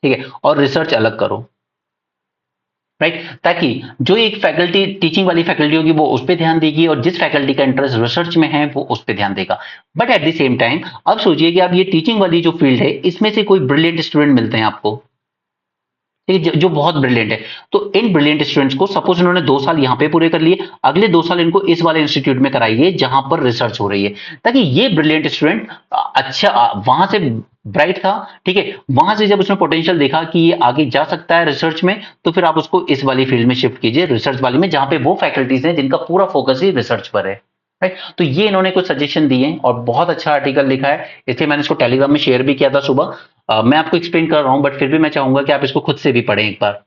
A: ठीक है, और रिसर्च अलग करो, राइट। ताकि जो एक फैकल्टी टीचिंग वाली फैकल्टी होगी वो उस पर ध्यान देगी, और जिस फैकल्टी का इंटरेस्ट रिसर्च में है वो उस पर ध्यान देगा। But at the same time अब सोचिए कि आप ये टीचिंग वाली जो फील्ड है इसमें से कोई ब्रिलियंट स्टूडेंट मिलते हैं आपको, ठीक है, जो बहुत ब्रिलियंट है, तो इन ब्रिलियंट स्टूडेंट्स को सपोज इन्होंने 2 साल यहाँ पे पूरे कर लिए, अगले 2 साल इनको इस वाले इंस्टीट्यूट में कराइए जहां पर रिसर्च हो रही है, ताकि ये ब्रिलियंट स्टूडेंट अच्छा वहां से ब्राइट था, ठीक है, वहां से जब उसने पोटेंशियल देखा कि ये आगे जा सकता है रिसर्च में, तो फिर आप उसको इस वाली फील्ड में शिफ्ट कीजिए, रिसर्च वाली में, जहां पे वो फैकल्टीज हैं जिनका पूरा फोकस ही रिसर्च पर है, राइट। तो ये इन्होंने कुछ सजेशन दिए हैं और बहुत अच्छा आर्टिकल लिखा है, इसलिए मैंने इसको टेलीग्राम में शेयर भी किया था सुबह। मैं आपको एक्सप्लेन कर रहा हूं, बट फिर भी मैं चाहूंगा कि आप इसको खुद से भी पढ़ें एक बार।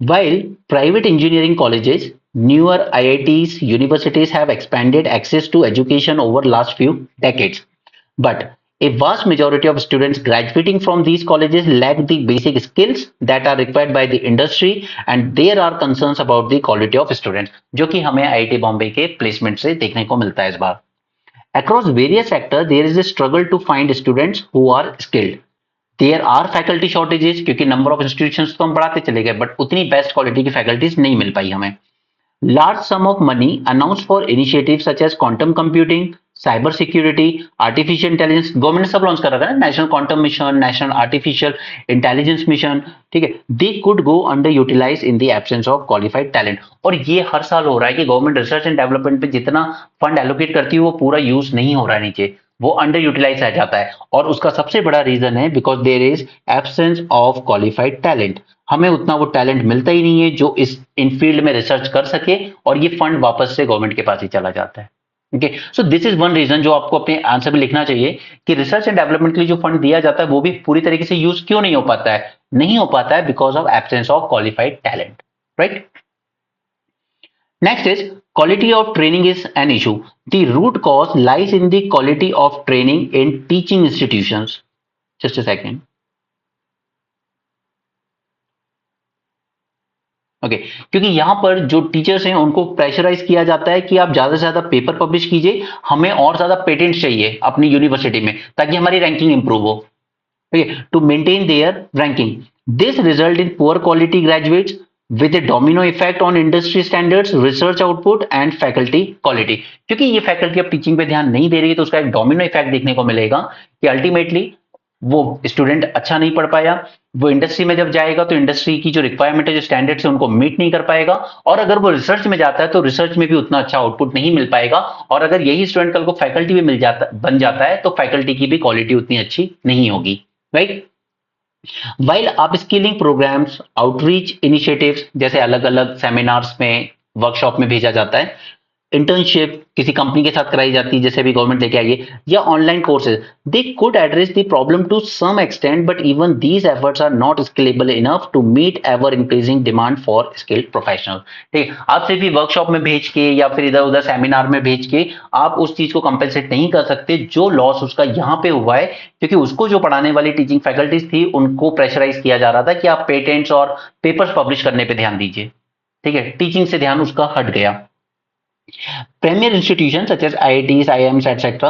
A: While private engineering colleges, newer IITs, universities have expanded access to education over last few decades, but a vast majority of students graduating from these colleges lack the basic skills that are required by the industry, and there are concerns about the quality of students, जो कि हमें IIT Bombay के placement से देखने को मिलता है इस बार। Across various sectors, there is a struggle to find students who are skilled. There are faculty shortages, क्योंकि नंबर ऑफ इंस्टीट्यूशंस तो हम बढ़ाते चले गए, बट उतनी बेस्ट क्वालिटी की फैकल्टीज नहीं मिल पाई हमें। Large sum of money announce for initiative such as quantum computing, cyber security, artificial intelligence, government ने सब लॉन्च कर रखा है, national quantum mission, national artificial intelligence mission, ठीक है, they could go underutilise in the absence of qualified talent. और ये हर साल हो रहा है कि गवर्नमेंट रिसर्च एंड डेवलपमेंट पे जितना फंड एलोकेट करती है वो पूरा यूज नहीं हो रहा है नीचे, वो अंडर यूटिलाइज रह जाता है, और उसका सबसे बड़ा रीजन है because there is absence of qualified talent. हमें उतना वो टैलेंट मिलता ही नहीं है जो इस इन फील्ड में रिसर्च कर सके, और ये फंड वापस से गवर्नमेंट के पास ही चला जाता है। Okay, so this is one reason जो आपको अपने आंसर में लिखना चाहिए कि रिसर्च एंड डेवलपमेंट के लिए जो फंड दिया जाता है वो भी पूरी तरीके से यूज क्यों नहीं हो पाता है? नहीं हो पाता है because of absence of qualified talent, right. Next is quality of training is an issue. The root cause lies in the quality of training in teaching institutions. Just a second. Okay, क्योंकि यहां पर जो teachers हैं उनको pressurise किया जाता है कि आप ज्यादा से ज्यादा पेपर पब्लिश कीजिए, हमें और ज्यादा पेटेंट चाहिए अपनी यूनिवर्सिटी में ताकि हमारी रैंकिंग इंप्रूव हो, ठीक है, to maintain their ranking. This result in poor quality graduates with a domino effect on industry standards, research output and faculty quality। क्योंकि ये फैकल्टी अब टीचिंग पे ध्यान नहीं दे रही है तो उसका एक डोमिनो इफेक्ट देखने को मिलेगा कि अल्टीमेटली वो स्टूडेंट अच्छा नहीं पढ़ पाया, वो इंडस्ट्री में जब जाएगा तो इंडस्ट्री की जो रिक्वायरमेंट है, जो स्टैंडर्ड्स है, उनको मीट नहीं कर पाएगा, और अगर वो रिसर्च में जाता है तो रिसर्च में भी उतना अच्छा आउटपुट नहीं मिल पाएगा, और अगर यही स्टूडेंट कल को फैकल्टी भी बन जाता है तो फैकल्टी की भी क्वालिटी उतनी अच्छी नहीं होगी, राइट। वाइल आप स्किलिंग प्रोग्राम्स, आउटरीच इनिशिएटिव्स जैसे अलग अलग सेमिनार्स में, वर्कशॉप में भेजा जाता है, इंटर्नशिप किसी कंपनी के साथ कराई जाती है जैसे भी गवर्नमेंट लेके आई है, या online courses, they could address the problem to some extent, but even these efforts are not scalable enough to meet ever increasing demand for skilled professional. ठीक है, आप सिर्फ भी वर्कशॉप में भेज के या फिर इधर उधर सेमिनार में भेज के आप उस चीज को कंपेंसेट नहीं कर सकते जो लॉस उसका यहाँ पे हुआ है, क्योंकि उसको जो पढ़ाने वाली टीचिंग फैकल्टीज थी उनको प्रेशराइज किया जा रहा था कि आप पेटेंट्स और पेपर्स पब्लिश करने पे ध्यान दीजिए, ठीक है, टीचिंग से ध्यान उसका हट गया। Premier institutions such as IITs, IIMs, etc.,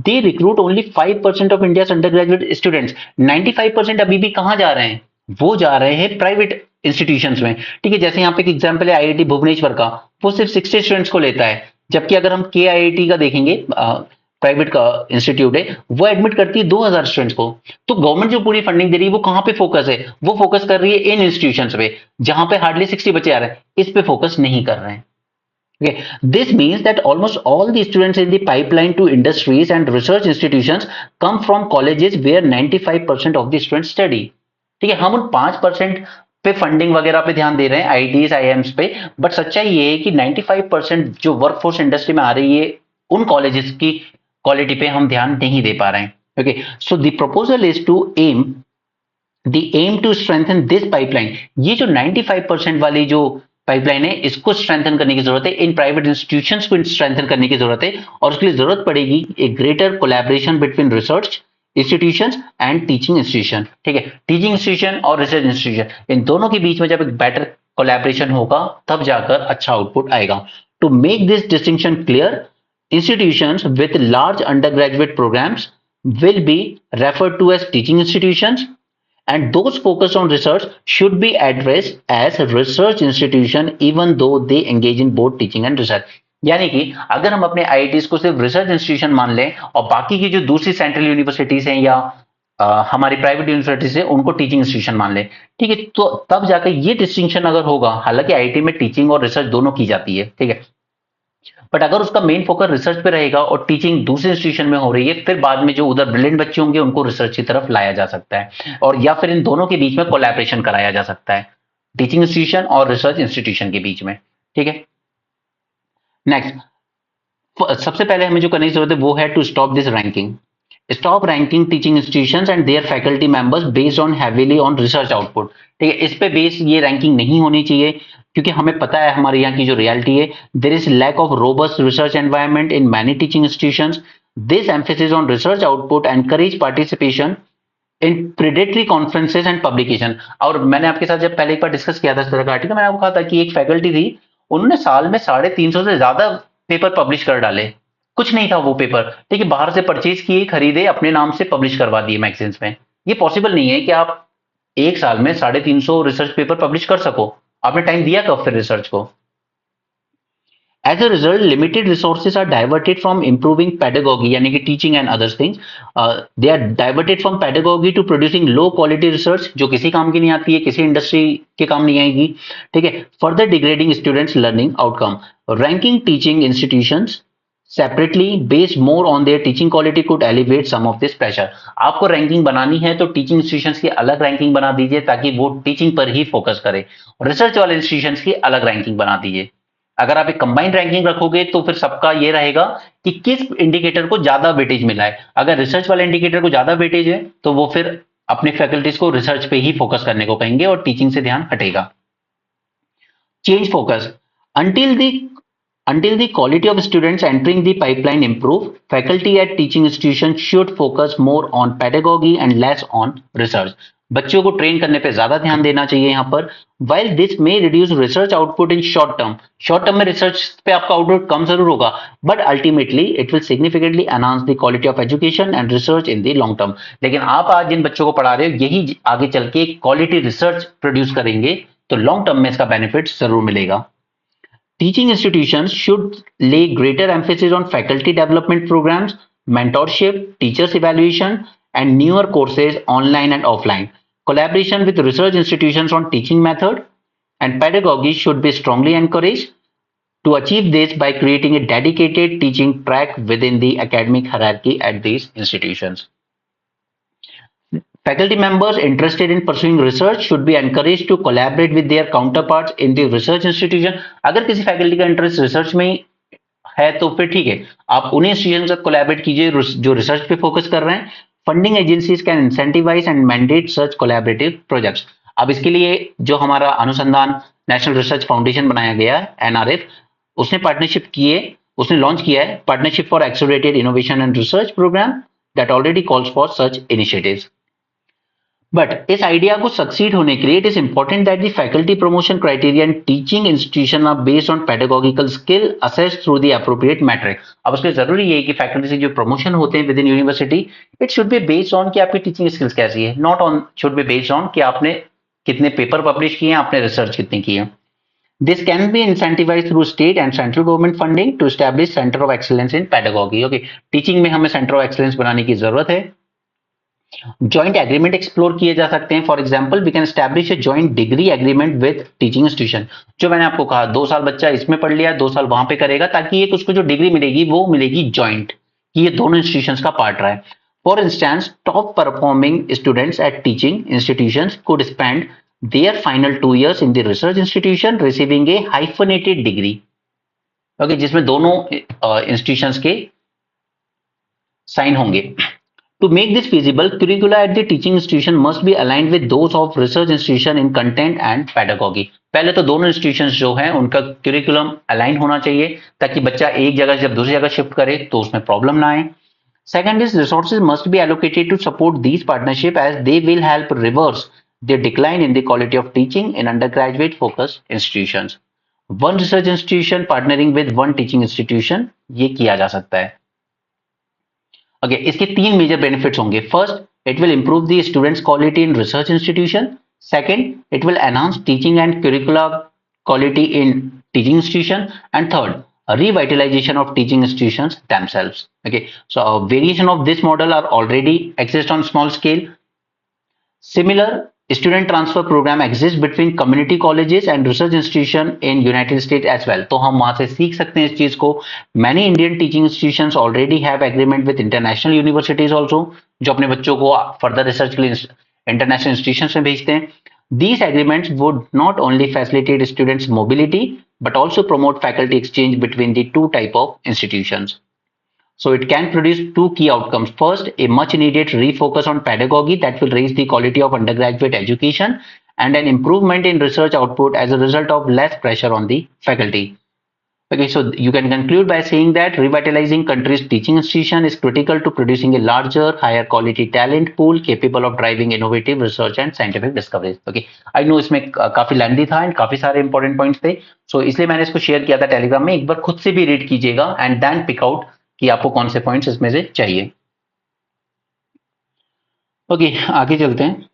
A: they recruit only 5% of India's undergraduate students. 95% अभी भी कहाँ जा रहे हैं? वो जा रहे हैं प्राइवेट इंस्टीट्यूशंस में, ठीक है। जैसे यहाँ पे एक एग्जांपल है आईआईटी भुवनेश्वर का, वो सिर्फ 60 स्टूडेंट्स को लेता है, जबकि अगर हम के आईआईटी का देखेंगे, प्राइवेट का इंस्टीट्यूट है, वो एडमिट करती है 2000 स्टूडेंट्स को। तो गवर्नमेंट जो पूरी फंडिंग दे रही है वो कहाँ पे फोकस है? वो फोकस कर रही है इन इंस्टीट्यूशंस पे जहां पे हार्डली 60 बच्चे आ रहे हैं, इस पे फोकस नहीं कर रहे हैं। Okay. This means that almost all the students in the pipeline to industries and research institutions come from colleges where 95% of the students study. ठीक है, हम उन 5% पे फंडिंग वगैरह पे ध्यान दे रहे हैं, आईआईटीज आईआईएम्स पे, बट सच्चाई ये है कि 95% जो वर्कफोर्स इंडस्ट्री में आ रही है उन कॉलेजेस की क्वालिटी पे हम ध्यान नहीं दे पा रहे हैं। Okay, so the proposal is to aim to strengthen this pipeline. ये जो 95% वाली जो पाइपलाइन है इसको स्ट्रेंथन करने की जरूरत है, इन प्राइवेट इंस्टीट्यूशंस को स्ट्रेंथन करने की जरूरत है, और उसके लिए जरूरत पड़ेगी एक greater collaboration between research institutions and teaching institution. ठीक है, टीचिंग इंस्टीट्यूशन और रिसर्च इंस्टीट्यूशन इन दोनों के बीच में जब एक बेटर कोलैबोरेशन होगा तब जाकर अच्छा आउटपुट आएगा। To make this distinction clear, institutions with large undergraduate programs will be referred to as teaching institutions, and those focused on research should be addressed as research institution even though they engage in both teaching and research। यानी कि अगर हम अपने IITs को सिर्फ research institution मान लें और बाकी की जो दूसरी सेंट्रल यूनिवर्सिटीज हैं या हमारी प्राइवेट यूनिवर्सिटीज है उनको टीचिंग इंस्टीट्यूशन मान लें, ठीक है, तो तब जाकर ये डिस्टिंक्शन अगर होगा, हालांकि आईआईटी में टीचिंग और रिसर्च दोनों की जाती है, ठीक है, बट अगर उसका मेन फोकस रिसर्च पे रहेगा और टीचिंग दूसरे इंस्टीट्यूशन में हो रही है, फिर बाद में जो उधर ब्रिलियंट बच्चे होंगे उनको रिसर्च की तरफ लाया जा सकता है, और या फिर इन दोनों के बीच में कोलैबोरेशन कराया जा सकता है, टीचिंग इंस्टीट्यूशन और रिसर्च इंस्टीट्यूशन के बीच में। ठीक है, नेक्स्ट, सबसे पहले हमें जो करने की जरूरत है वो है to stop this ranking. Stop ranking teaching institutions and their faculty members based on heavily on research output. ठीक है, इस पे बेस ये रैंकिंग नहीं होनी चाहिए, क्योंकि हमें पता है हमारे यहाँ की जो रियलिटी है, there is lack of robust research environment in many teaching institutions. This emphasis on research output encourage participation in predatory conferences and publication. और मैंने आपके साथ जब पहले एक बार डिस्कस किया था इस तरह का आर्टिकल, मैंने आपको कहा था कि एक फैकल्टी थी, उन्होंने साल में 350 से ज्यादा पेपर पब्लिश कर डाले, कुछ नहीं था वो पेपर, ठीक है, बाहर से परचेज किए, खरीदे, अपने नाम से पब्लिश करवा दिए मैगजीन्स में। ये पॉसिबल नहीं है कि आप एक साल में 350 रिसर्च पेपर पब्लिश कर सको, आपने टाइम दिया कब फिर रिसर्च को। As a result, limited resources are diverted from improving pedagogy, यानी कि teaching and other things. They are diverted from pedagogy to producing low quality research, जो किसी काम की नहीं आती है, किसी इंडस्ट्री के काम नहीं आएगी। ठीक है, further degrading students' learning outcome. Ranking teaching institutions separately based more on their teaching quality could alleviate some of this pressure. आपको रैंकिंग बनानी है तो टीचिंग इंस्टीट्यूशंस की अलग रैंकिंग बना दीजिए ताकि वो टीचिंग पर ही फोकस करे, और रिसर्च वाले इंस्टीट्यूशंस की अलग रैंकिंग बना दीजिए। अगर आप एक कंबाइंड रैंकिंग रखोगे तो फिर सबका ये रहेगा कि किस इंडिकेटर को ज्यादा वेटेज मिला है। अगर रिसर्च वाले इंडिकेटर को ज्यादा वेटेज है तो वो फिर अपने फैकल्टीज को रिसर्च पे ही फोकस करने को कहेंगे और टीचिंग से ध्यान हटेगा। Change focus until the quality of students entering the pipeline improve, faculty at teaching institutions should focus more on pedagogy and less on research. बच्चों को ट्रेन करने पे ज्यादा ध्यान देना चाहिए यहाँ पर। While this may reduce research output in short term में रिसर्च पे आपका आउटपुट कम जरूर होगा, but ultimately it will significantly enhance the quality of education and research in the long term. लेकिन आप आज जिन बच्चों को पढ़ा रहे हो यही आगे चल के क्वालिटी रिसर्च प्रोड्यूस करेंगे, तो लॉन्ग टर्म में इसका बेनिफिट जरूर मिलेगा। Teaching institutions should lay greater emphasis on faculty development programs, mentorship, teachers evaluation, and newer courses online and offline. Collaboration with research institutions on teaching method and pedagogy should be strongly encouraged. To achieve this by creating a dedicated teaching track within the academic hierarchy at these institutions. Faculty members interested in pursuing research should be encouraged to collaborate with their counterparts in the research institution. अगर किसी faculty का interest research में है तो फिर ठीक है, आप उन्हीं इंस्टीट्यूशन के साथ कोलैबोरेट कीजिए जो रिसर्च पे फोकस कर रहे हैं। Funding agencies can incentivise and mandate such collaborative projects. अब इसके लिए जो हमारा अनुसंधान नेशनल रिसर्च फाउंडेशन बनाया गया है एनआरएफ, उसने लॉन्च किया है partnership for accelerated innovation and research programme that already calls for such initiatives. But इस आइडिया को सक्सीड होने के लिए it is important that the faculty promotion criteria and teaching institution are based on pedagogical skill assessed through the appropriate metric. अब उसके जरूरी है कि फैकल्टी से जो प्रमोशन होते हैं with in university, it should be based on कि आपकी टीचिंग स्किल्स कैसी है, not on should be based on कि आपने कितने पेपर पब्लिश किए हैं, आपने रिसर्च कितनी की है। This can be incentivized through state and central government funding to establish center of excellence in pedagogy. Okay, teaching में हमें सेंटर ऑफ एक्सीलेंस बनाने की जरूरत है। जॉइंट एग्रीमेंट एक्सप्लोर किए जा सकते हैं। For example we can establish a joint degree agreement with teaching institution. जो मैंने आपको कहा 2 साल बच्चा इसमें पढ़ लिया, 2 साल वहां पे करेगा, ताकि एक उसको जो डिग्री मिलेगी वो मिलेगी जॉइंट, कि ये दोनों इंस्टीट्यूशंस का पार्ट रहा है। For instance top performing students at teaching institutions could spend their final 2 years in the research institution receiving a hyphenated degree. Okay, जिसमें दोनों इंस्टीट्यूशंस के साइन होंगे. To make this feasible, curricula at the teaching institution must be aligned with those of research institution in content and pedagogy. पहले तो दोनों institutions जो हैं उनका curriculum align होना चाहिए ताकि बच्चा एक जगह से जब दूसरी जगह शिफ्ट करे तो उसमें प्रॉब्लम ना आए. Second is resources must be allocated to support these partnership as they will help reverse the decline in the quality of teaching in undergraduate focused institutions. One research institution partnering with one teaching institution, ये किया जा सकता है. Okay, इसके 3 major benefits होंगे. First, it will improve the students quality in research institution. Second, it will enhance teaching and curricular quality in teaching institution. And third, revitalization of teaching institutions themselves. Okay, so a variation of this model are already exist on small scale. Similar student transfer program exists between community colleges and research institution in United States as well. तो हम वहां से सीख सकते हैं इस चीज को. Many Indian teaching institutions already have agreement with international universities also, जो अपने बच्चों को फर्दर रिसर्च के लिए इंटरनेशनल इंस्टीट्यूशन में भेजते हैं. These agreements would not only facilitate students' mobility but also promote faculty exchange between the two type of institutions. So it can produce two key outcomes. First, a much needed refocus on pedagogy that will raise the quality of undergraduate education, and an improvement in research output as a result of less pressure on the faculty. Okay, so you can conclude by saying that revitalizing country's teaching institution is critical to producing a larger, higher quality talent pool capable of driving innovative research and scientific discoveries. Okay, I know इसमें काफी lengthy था and काफी सारे important points थे, सो इसलिए मैंने इसको share किया था टेलीग्राम में. एक बार खुद से भी रीड कीजिएगा एंड देन पिक आउट कि आपको कौन से पॉइंट्स इसमें से चाहिए. ओके, आगे चलते हैं.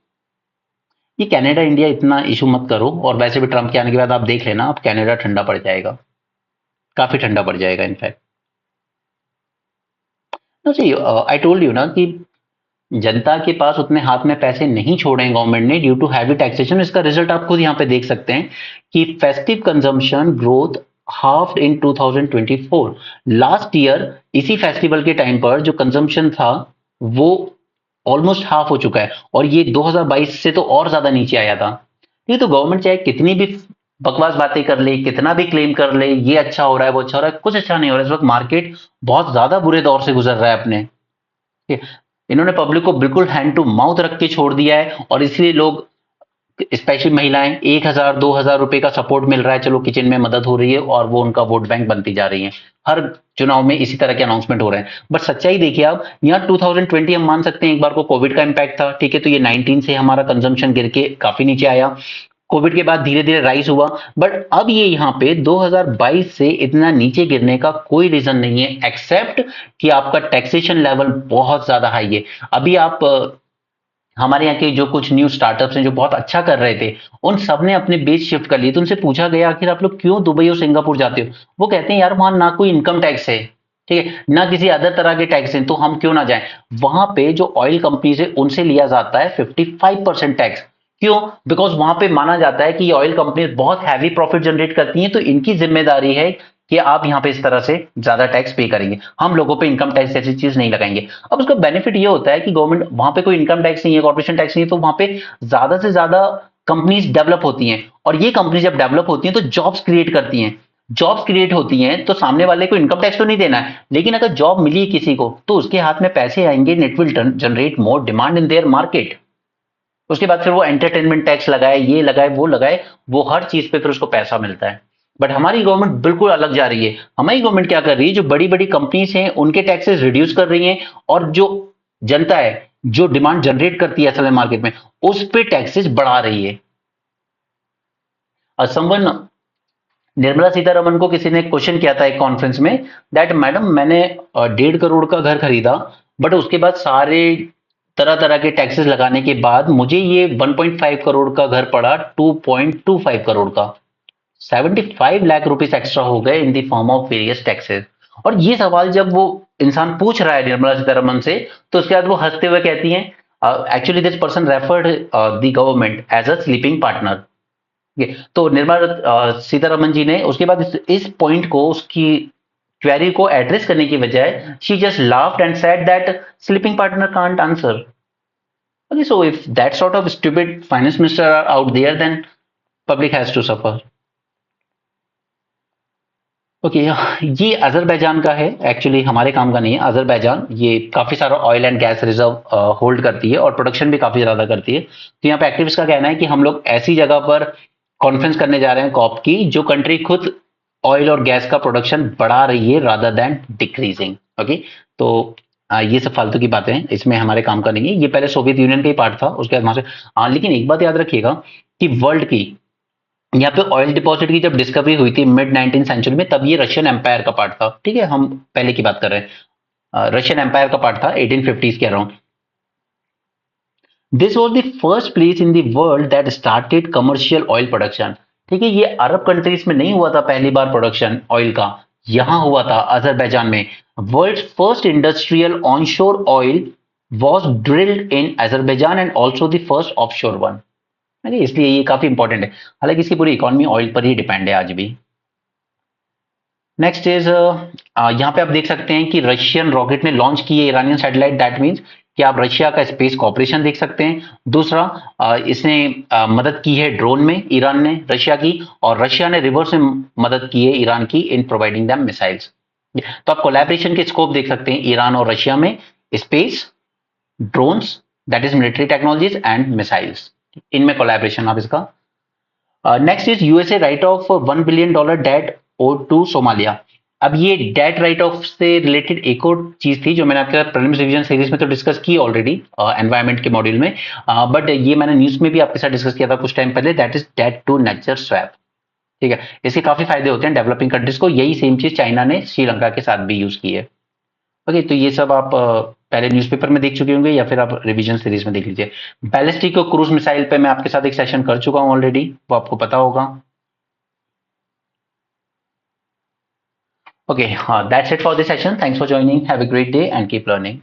A: ये कनाडा इंडिया इतना इशू मत करो, और वैसे भी ट्रम्प के आने के बाद आप देख लेना, अब कनाडा ठंडा पड़ जाएगा, काफी ठंडा पड़ जाएगा इनफैक्ट. आई टोल्ड यू ना कि जनता के पास उतने हाथ में पैसे नहीं छोड़े हैं गवर्नमेंट ने ड्यू टू हैवी टैक्सेशन. इसका रिजल्ट आप खुद यहाँ पे देख सकते हैं कि festive consumption growth half in 2024. Last year इसी फेस्टिवल के टाइम पर जो कंजम्पशन था वो ऑलमोस्ट हाफ हो चुका है, और ये 2022 से तो और ज्यादा नीचे आया था. ये तो गवर्नमेंट चाहे कितनी भी बकवास बातें कर ले, कितना भी क्लेम कर ले, ये अच्छा हो रहा है वो अच्छा हो रहा है, कुछ अच्छा नहीं हो रहा है. इस वक्त मार्केट बहुत ज्यादा बुरे दौर से गुजर रहा है अपने. इन्होंने पब्लिक को बिल्कुल हैंड टू माउथ रख के छोड़ दिया है, और इसलिए लोग स्पेशली महिलाएं 1,000-2,000 रुपए का सपोर्ट मिल रहा है, चलो किचन में मदद हो रही है, और वो उनका वोट बैंक बनती जा रही है. हर चुनाव में इसी तरह के अनाउंसमेंट हो रहे हैं. बट सच्चाई देखिए आप, यहाँ 2020 हम मान सकते हैं एक बार को कोविड का इंपैक्ट था, ठीक है, तो ये 19 से हमारा कंजम्पशन गिर के काफी नीचे आया. कोविड के बाद धीरे धीरे राइज हुआ, बट अब ये यहाँ पे 2022 से इतना नीचे गिरने का कोई रीजन नहीं है, एक्सेप्ट कि आपका टैक्सेशन लेवल बहुत ज्यादा हाई है. अभी आप हमारे यहाँ के जो कुछ न्यू स्टार्टअप्स हैं जो बहुत अच्छा कर रहे थे, उन सब ने अपने बेस शिफ्ट कर लिए. तो उनसे पूछा गया आखिर आप लोग क्यों दुबई और सिंगापुर जाते हो, वो कहते हैं यार वहां ना कोई इनकम टैक्स है, ठीक है, ना किसी अदर तरह के टैक्स हैं, तो हम क्यों ना जाएं. वहां पे जो ऑयल कंपनीज है उनसे लिया जाता है 55% टैक्स. क्यों? बिकॉज वहां पे माना जाता है कि ये ऑयल कंपनीज बहुत हैवी प्रॉफिट जनरेट करती हैं, तो इनकी जिम्मेदारी है कि आप यहाँ पे इस तरह से ज्यादा टैक्स पे करेंगे, हम लोगों पे इनकम टैक्स जैसी चीज नहीं लगाएंगे. अब उसका बेनिफिट ये होता है कि गवर्नमेंट वहां पे कोई इनकम टैक्स नहीं है, कॉर्पोरेशन टैक्स नहीं है, तो वहां पे ज्यादा से ज्यादा कंपनीज डेवलप होती हैं, और ये कंपनी जब डेवलप होती हैं तो जॉब्स क्रिएट करती हैं. जॉब्स क्रिएट होती हैं तो सामने वाले को इनकम टैक्स तो नहीं देना है, लेकिन अगर जॉब मिली किसी को तो उसके हाथ में पैसे आएंगे, it will generate more demand in their market. उसके बाद फिर वो एंटरटेनमेंट टैक्स लगाए, ये लगाए वो लगाए, वो हर चीज पे फिर उसको पैसा मिलता है. बट हमारी गवर्नमेंट बिल्कुल अलग जा रही है. हमारी गवर्नमेंट क्या कर रही है, जो बड़ी बड़ी कंपनीज हैं उनके टैक्सेस रिड्यूस कर रही हैं, और जो जनता है जो डिमांड जनरेट करती है असल मार्केट में उस पे टैक्सेस बढ़ा रही है. समवन निर्मला सीतारमन को किसी ने क्वेश्चन किया था एक कॉन्फ्रेंस में दैट मैडम मैंने 1.5 करोड़ का घर खरीदा, बट उसके बाद सारे तरह तरह के टैक्सेस लगाने के बाद मुझे ये 1.5 करोड़ का घर पड़ा 2.25 करोड़ का. 75 लाख रुपीस एक्स्ट्रा हो गए in the form of various taxes. और ये सवाल जब वो इंसान पूछ रहा है निर्मला सीतारमन से, तो उसके बाद वो हंसते हुए कहती हैं actually this person referred the government as a sleeping partner. तो निर्मला सीतारमन जी ने उसके बाद इस पॉइंट को, उसकी क्वेरी को एड्रेस करने की बजाय she just laughed and said that sleeping partner can't answer. Okay, so if that sort of stupid finance minister are out there, then public has to suffer. Okay ये Azerbaijan का है, actually हमारे काम का नहीं है। अजरबैजान ये काफी सारा oil and gas reserve hold करती है और प्रोडक्शन भी काफी ज्यादा करती है। तो यहाँ पे एक्टिविस्ट का कहना है कि हम लोग ऐसी जगह पर कॉन्फ्रेंस करने जा रहे हैं कॉप की जो कंट्री खुद ऑयल और गैस का प्रोडक्शन बढ़ा रही है रादर देन डिक्रीजिंग। ओके, तो ये सब फालतू की बातें हैं, इसमें हमारे काम का नहीं है। ये पहले सोवियत यूनियन का ही पार्ट था, उसके बाद वहां से लेकिन एक बात याद रखिएगा कि वर्ल्ड की यहाँ पे ऑयल डिपॉजिट की जब डिस्कवरी हुई थी मिड 19 सेंचुरी में, तब ये रशियन एम्पायर का पार्ट था। ठीक है, हम पहले की बात कर रहे हैं, रशियन एम्पायर का पार्ट था 1850s के around. This was the first place in the world that started commercial oil production. ठीक है, ये अरब कंट्रीज में नहीं हुआ था पहली बार प्रोडक्शन ऑयल का, यहां हुआ था अजरबैजान में। World first industrial onshore oil was drilled in Azerbaijan and also the first offshore one. अरे इसलिए ये काफी इंपॉर्टेंट है, हालांकि इसकी पूरी इकोनॉमी ऑयल पर ही डिपेंड है आज भी। नेक्स्ट इज यहाँ पे आप देख सकते हैं कि रशियन रॉकेट ने लॉन्च की है ईरानियन सैटेलाइट। दैट मीन्स कि आप रशिया का स्पेस कॉपरेशन देख सकते हैं। दूसरा, इसने मदद की है ड्रोन में ईरान ने रशिया की, और रशिया ने रिवर्स में मदद की है ईरान की इन प्रोवाइडिंग दैम मिसाइल्स। तो आप कोलैबोरेशन के स्कोप देख सकते हैं ईरान और रशिया में, space, drones, that is military technologies and missiles, इनमें कोलैबोरेशन आप इसका। Next is USA write off $1 billion debt owed to Somalia. अब ये डेट राइट ऑफ से रिलेटेड एक और चीज थी जो मैंने आपके साथ प्रीलिम्स रिवीजन सीरीज में तो डिस्कस की ऑलरेडी एनवायरमेंट के मॉड्यूल में, बट ये मैंने न्यूज में भी आपके साथ डिस्कस किया था कुछ टाइम पहले। That is debt to nature swap. ठीक है, इसके काफी फायदे होते हैं डेवलपिंग कंट्रीज को। यही सेम चीज चाइना ने श्रीलंका के साथ भी यूज की है। ओके, तो ये सब आप पहले न्यूज़पेपर में देख चुके होंगे या फिर आप रिवीजन सीरीज में देख लीजिए। बैलिस्टिक और क्रूज मिसाइल पे मैं आपके साथ एक सेशन कर चुका हूं ऑलरेडी, वो आपको पता होगा। Okay, that's it for this session. Thanks for joining, have a great day and keep learning.